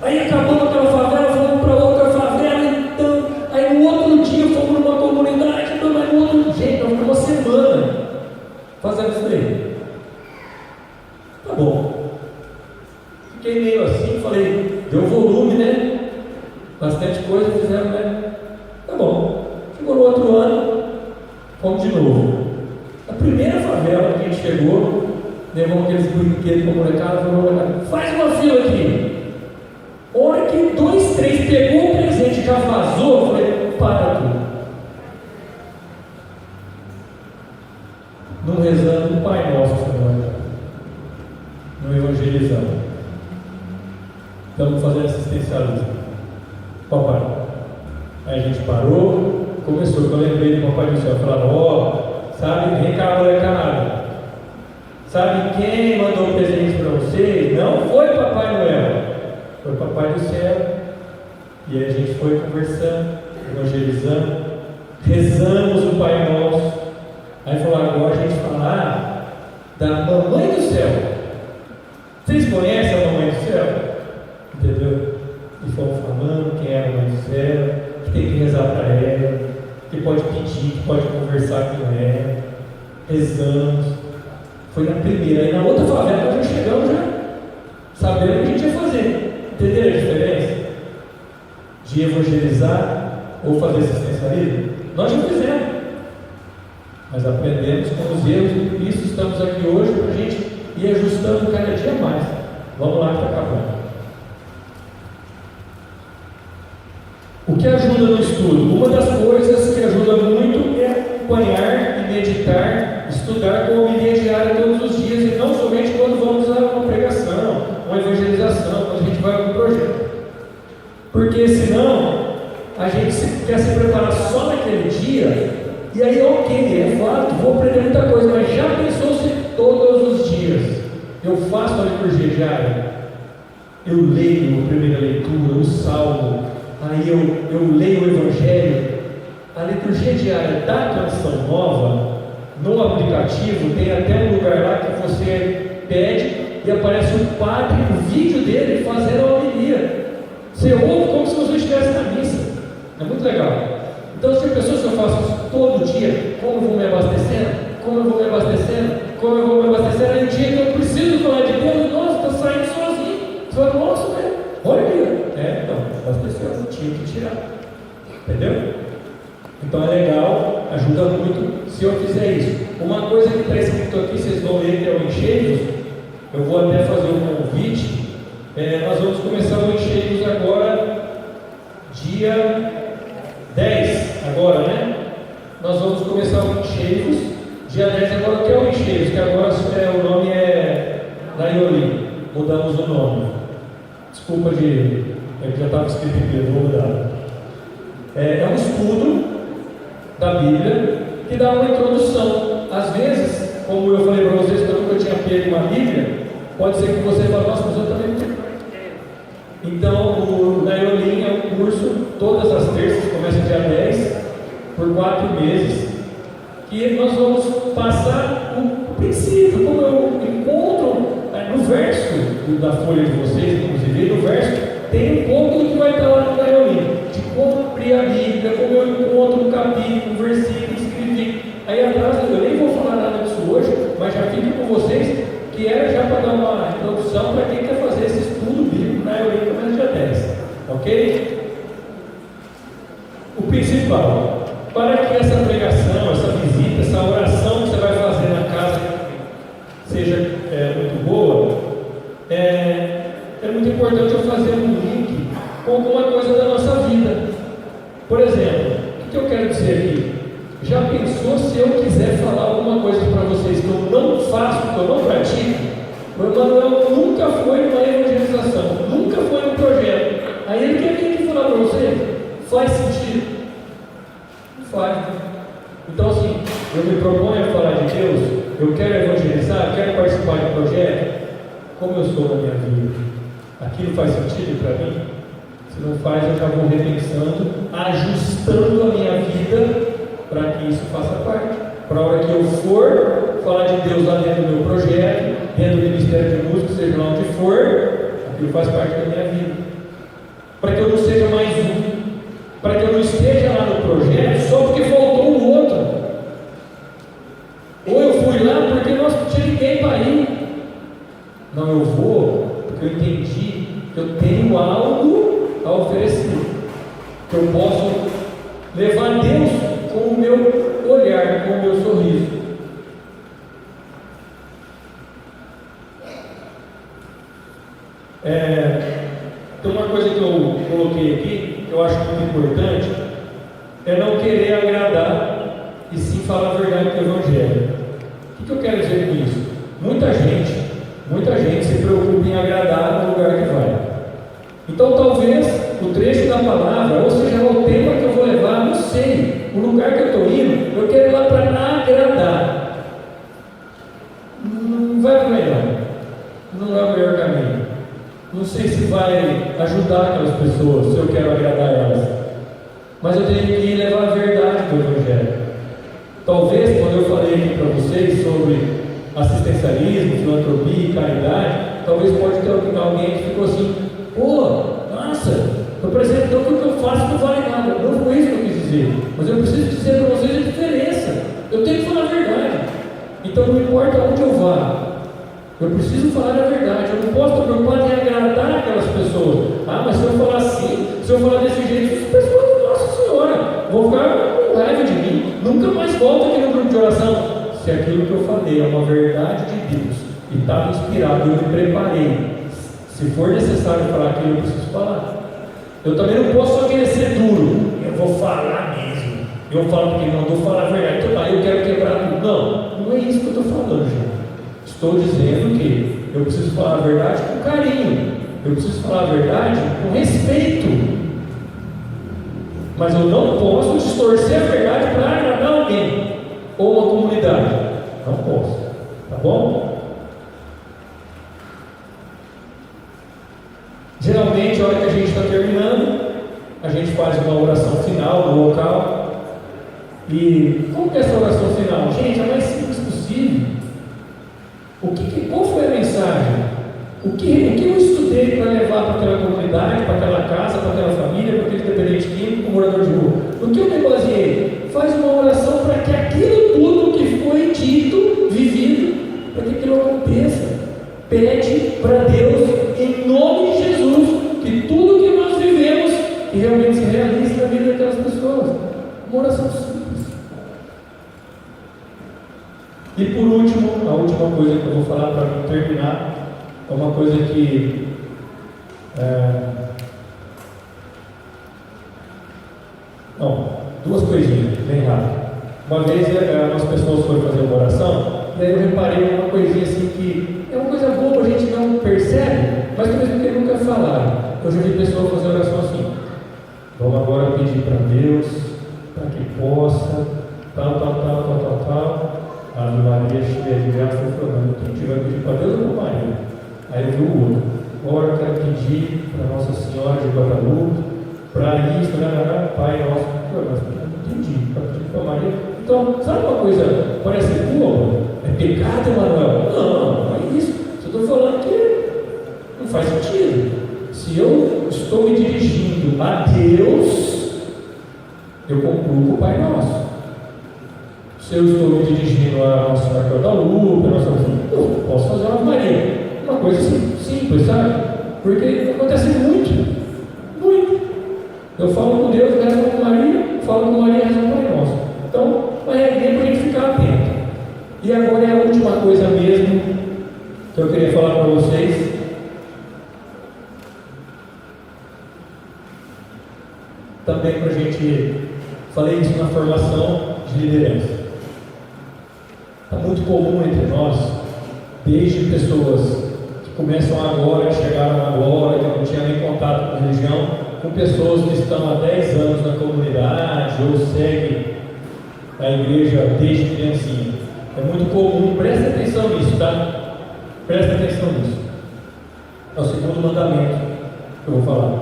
Aí acabou aquela favela, fomos para outra favela, então. Aí no outro dia fomos numa comunidade, então, mas no outro dia, nós ficamos uma semana fazendo isso aí. Tá bom. Fiquei meio assim, falei, deu volume, né? Bastante coisa fizeram, né? Tá bom. Chegou no outro ano, fomos de novo. A primeira favela que a gente chegou, levou aqueles brinquedos para a molecada, falou: faz uma fila aqui. A hora que 2, 3 pegou o presente e já vazou, eu falei: para tudo. Não rezando o Pai Nosso, Senhor. Não evangelizando. Estamos fazendo assistencialismo. Papai. Aí a gente parou, começou. Eu lembrei do Papai do Céu. Falava: sabe, vem cá, molecada. Sabe quem mandou presente para vocês? Não foi Papai Noel, foi Papai do Céu. E aí a gente foi conversando, evangelizando, rezamos o Pai Nosso. Aí falou: agora a gente falar da Mamãe do Céu. Vocês conhecem a Mamãe do Céu? Entendeu? E fomos falando quem é a Mamãe do Céu, que tem que rezar para ela, que pode pedir, que pode conversar com ela. Rezamos. Foi na primeira. Aí na outra favela nós já chegamos, sabendo o que a gente ia fazer. Entenderam a diferença? De evangelizar ou fazer assistencialismo? Nós já fizemos. Mas aprendemos com os erros, e por isso estamos aqui hoje para a gente ir ajustando cada dia mais. Vamos lá que está acabando. O que ajuda no estudo? Uma das coisas que ajuda muito é acompanhar e meditar, estudar com a homilia diária todos os dias, e não somente quando vamos a uma pregação, uma evangelização, quando a gente vai a um projeto. Porque senão a gente quer se preparar só naquele dia, e aí ok, é fato, vou aprender muita coisa, mas já pensou se todos os dias liturgia diária, eu leio a primeira leitura, o salmo, aí eu leio o evangelho. A liturgia diária da Canção Nova, no aplicativo, tem até um lugar lá que você pede e aparece o padre, o vídeo dele fazendo a homilia. Você ouve como se você estivesse na missa. É muito legal. Então, se a pessoa, se eu faço isso todo dia, como eu vou me abastecendo? Aí o dia que eu preciso falar de Deus, nossa, está saindo sozinho. Você fala, nossa, velho, olha aí. Não, abasteceu, eu tinha que tirar. Entendeu? Então é legal, ajuda muito se eu fizer isso. Uma coisa que está escrito aqui, vocês vão ler que é o Encheios, eu vou até fazer um convite. Nós vamos começar o Encheios agora, dia 10, agora, né? Nós vamos começar o Encheios, dia 10 agora. O que é o Encheios? Que agora o nome é Naioli, mudamos o nome. Desculpa já estava escrito aqui, vou mudar. É um estudo da Bíblia que dá uma introdução. Às vezes, como eu falei para vocês que eu nunca tinha pego uma Bíblia, pode ser que você fale, nossa, mas eu também não tenho. Então, o Naiolin é um curso, todas as terças, começa dia 10, por 4 meses, que nós vamos passar o princípio, como eu encontro no verso da folha de vocês, inclusive, no verso, tem um pouco do que vai estar lá no Naiolin, de como abrir a Bíblia, como eu encontro um capítulo, um versículo, escrevi. Aí atrás, eu nem vou falar nada disso hoje, mas já fico com vocês, que era já para dar uma introdução para quem quer fazer esse estudo bíblico na Naiolin, começa dia 10, ok? O principal, para que essa pregação, essa visita, essa oração que você vai fazer na casa seja muito boa, é muito importante eu fazer um link com alguma coisa da nossa vida. Por exemplo, o que eu quero dizer aqui? Já pensou se eu quiser falar alguma coisa para vocês que eu não faço, que eu não pratico? O Emanuel nunca foi numa evangelização, nunca foi num projeto. Aí ele quer vir aqui falar para vocês, faz sentido? Não faz. Então assim, eu me proponho a falar de Deus, eu quero evangelizar, quero participar de projeto. Como eu sou na minha vida? Aquilo faz sentido para mim? Se não faz, eu já vou repensando, ajustando a minha vida para que isso faça parte. Para a hora que eu for falar de Deus lá dentro do meu projeto, dentro do Ministério de Música, seja lá onde for, aquilo faz parte da minha vida. Para que eu não seja mais um. Para que eu não esteja lá no projeto só porque faltou o outro. Ou eu fui lá porque não tinha ninguém para ir. Não, eu vou porque eu entendi que eu tenho algo a oferecer, que eu posso levar Deus com o meu olhar, com o meu sorriso. Tem uma coisa que eu coloquei aqui, que eu acho muito importante, é não querer agradar e sim falar a verdade do Evangelho. O que eu quero dizer com isso? Muita gente se preocupa em agradar no lugar que vai. Então talvez o trecho da palavra, ou seja, o tema que eu vou levar, não sei, o lugar que eu estou indo, eu quero ir lá para agradar. Não vai para o melhor, não é o melhor caminho. Não sei se vai ajudar aquelas pessoas, se eu quero agradar elas, mas eu tenho que levar a verdade do Evangelho. Talvez quando eu falei aqui para vocês sobre assistencialismo, filantropia e caridade, talvez pode ter alguém que ficou assim, nossa, eu presente, então o que eu faço não vale nada. Não foi isso que eu quis dizer, mas eu preciso dizer para vocês a diferença. Eu tenho que falar a verdade. Então não importa onde eu vá, eu preciso falar a verdade. Eu não posso estar preocupado em agradar aquelas pessoas. Mas se eu falar assim, se eu falar desse jeito, as pessoas, nossa senhora, vão ficar com raiva de mim, nunca mais volto aqui no grupo de oração. Se aquilo que eu falei é uma verdade de Deus e estava inspirado, eu me preparei. Se for necessário falar aquilo, eu preciso falar. Eu também não posso só querer ser duro. Eu vou falar mesmo. Eu falo porque não vou falar a verdade. Então, eu quero quebrar tudo. Não é isso que eu estou falando, gente. Estou dizendo que eu preciso falar a verdade com carinho. Eu preciso falar a verdade com respeito. Mas eu não posso distorcer a verdade para agradar alguém ou uma comunidade. Não posso. Tá bom? Geralmente, a hora que a gente está terminando, a gente faz uma oração final no local. E como que é essa oração final? Gente, é a mais simples possível. Qual foi a mensagem? O que eu estudei para levar para aquela comunidade, para aquela casa, para aquela família, para aquele dependente químico, morador de rua? No que eu me baseei? Faz uma oração para que aquilo tudo que foi dito, vivido, para que aquilo aconteça. Pede para Deus, em nome de Jesus, que tudo que nós vivemos, que realmente se realize na vida daquelas pessoas. Uma oração simples. E por último, a última coisa que eu vou falar para terminar, é uma coisa que duas coisinhas, bem rápido. Uma vez umas pessoas foram fazer uma oração, e aí eu reparei uma coisinha assim que é uma coisa boa, a gente não percebe, mas talvez porque nunca falaram. Eu já vi pessoas fazer oração assim: vamos agora pedir para Deus, para que possa, tal. Ave Maria, cheia de graça, falando, quem vai pedir para Deus ou para Maria? Aí eu vi o outro: agora eu quero pedir para Nossa Senhora de Guadalupe, para isso, Pai Nosso. Mas não entendi, para pedir para Maria. Então, sabe uma coisa, parece boa? É pecado, Emanuel? Não é isso. Eu estou falando que não faz sentido. Se eu estou me dirigindo a Deus, eu concluo o Pai Nosso. Se eu estou me dirigindo a Nossa Senhora de Guadalupe, eu posso fazer uma Maria. Uma coisa assim, simples, sabe? Porque acontece muito. Eu falo com Deus, rezo com Maria, falo com Maria, rezo com o Pai Nosso. Então, uma regrinha para a gente ficar atento. E agora é a última coisa mesmo que eu queria falar para vocês. Também para a gente, falei isso na formação de liderança. Está muito comum entre nós, desde pessoas que começam agora, que chegaram agora, que não tinham nem contato com religião, com pessoas que estão há 10 anos na comunidade ou seguem a igreja desde criancinha. É muito comum, presta atenção nisso, tá? Presta atenção nisso. É o segundo mandamento que eu vou falar.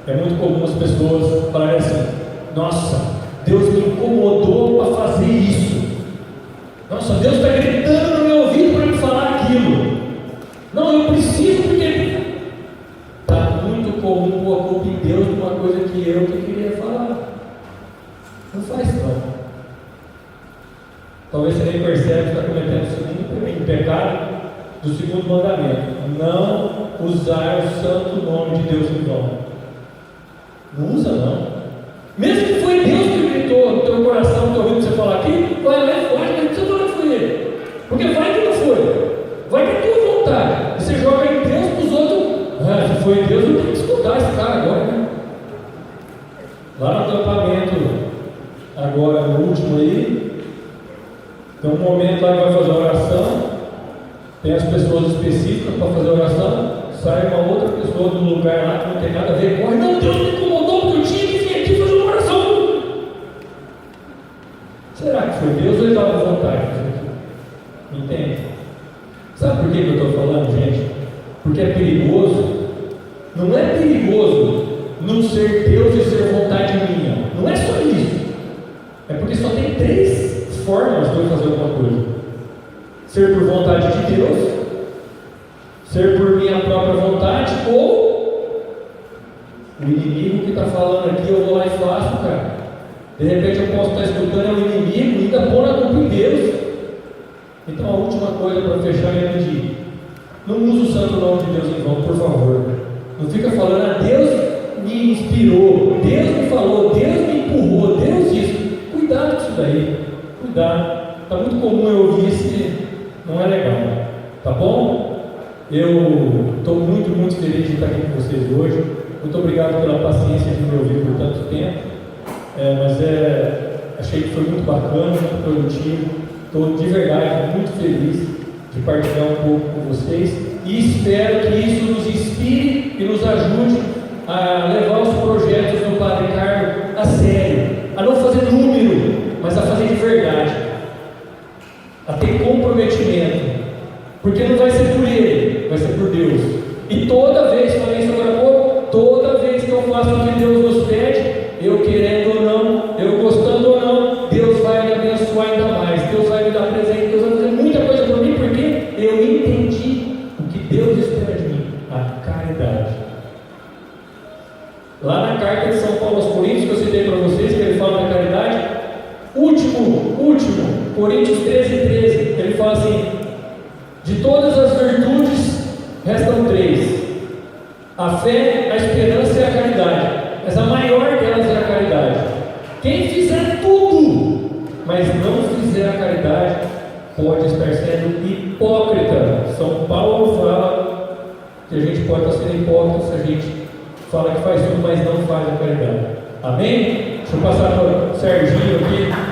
É muito comum as pessoas falarem assim: nossa, Deus me incomodou para fazer isso. Nossa, Deus está gritando no meu ouvido para me falar aquilo. Não, eu preciso porque está muito comum pôr a culpa em Deus de uma coisa que eu queria falar. Não faz não. Talvez você nem percebe que está cometendo o segundo pecado do segundo mandamento: não usar o santo nome de Deus em vão. Não usa não. Mesmo que foi Deus que gritou no teu coração, no teu ouvido, você falar aqui, vai lá e faz, mas você não foi Ele. Porque vai que não foi. Vai que é tua vontade. E você joga em Deus para os outros. Se foi Deus, eu tenho que escutar esse cara agora, né? Lá no acampamento, agora no último aí, tem um momento lá que vai fazer a oração, tem as pessoas específicas para fazer a oração, sai uma outra pessoa do lugar lá que não tem nada a ver, corre, não, Deus me incomodou porque eu tinha que vir aqui fazer uma oração. Será que foi Deus ou ele estava à vontade de fazer aquilo? Entende? Sabe por que eu estou falando, gente? Porque é perigoso. Não é perigoso não ser Deus e ser vontade minha. Não é só isso. É porque só tem 3 formas de eu fazer alguma coisa: ser por vontade de Deus, ser por minha própria vontade, ou o inimigo que está falando aqui, eu vou lá e faço, cara. De repente eu posso estar escutando é o inimigo e ainda pôr a culpa em Deus. Então a última coisa para fechar é pedir: não use o santo nome de Deus em vão, por favor. Não fica falando, Deus me inspirou, Deus me falou, Deus me empurrou, Deus isso. Cuidado com isso daí. Cuidado. Está muito comum eu ouvir isso e não é legal. Tá bom? Eu estou muito feliz de estar aqui com vocês hoje. Muito obrigado pela paciência de me ouvir por tanto tempo. Achei que foi muito bacana, muito produtivo. Estou de verdade muito feliz de partilhar um pouco com vocês e espero que isso nos inspire e nos ajude a levar os projetos do Padre Carlos a sério, a não fazer número, mas a fazer de verdade, a ter comprometimento, porque não vai ser por ele, vai ser por Deus. E toda vez, falei isso agora há pouco, faça o que Deus nos pede, eu querendo ou não, eu gostando ou não, Deus vai me abençoar ainda mais, Deus vai me dar presente, Deus vai fazer muita coisa por mim, porque eu entendi o que Deus espera de mim, a caridade. Lá na carta de São Paulo aos Coríntios, que eu citei para vocês, que ele fala da caridade, último, Coríntios 13, ele fala assim: de todas as virtudes restam 3, a fé, a esperança e a caridade, mas a maior delas é a caridade. Quem fizer tudo, mas não fizer a caridade, pode estar sendo hipócrita. São Paulo fala que a gente pode estar sendo hipócrita se a gente fala que faz tudo, mas não faz a caridade. Amém? Deixa eu passar para o Serginho aqui.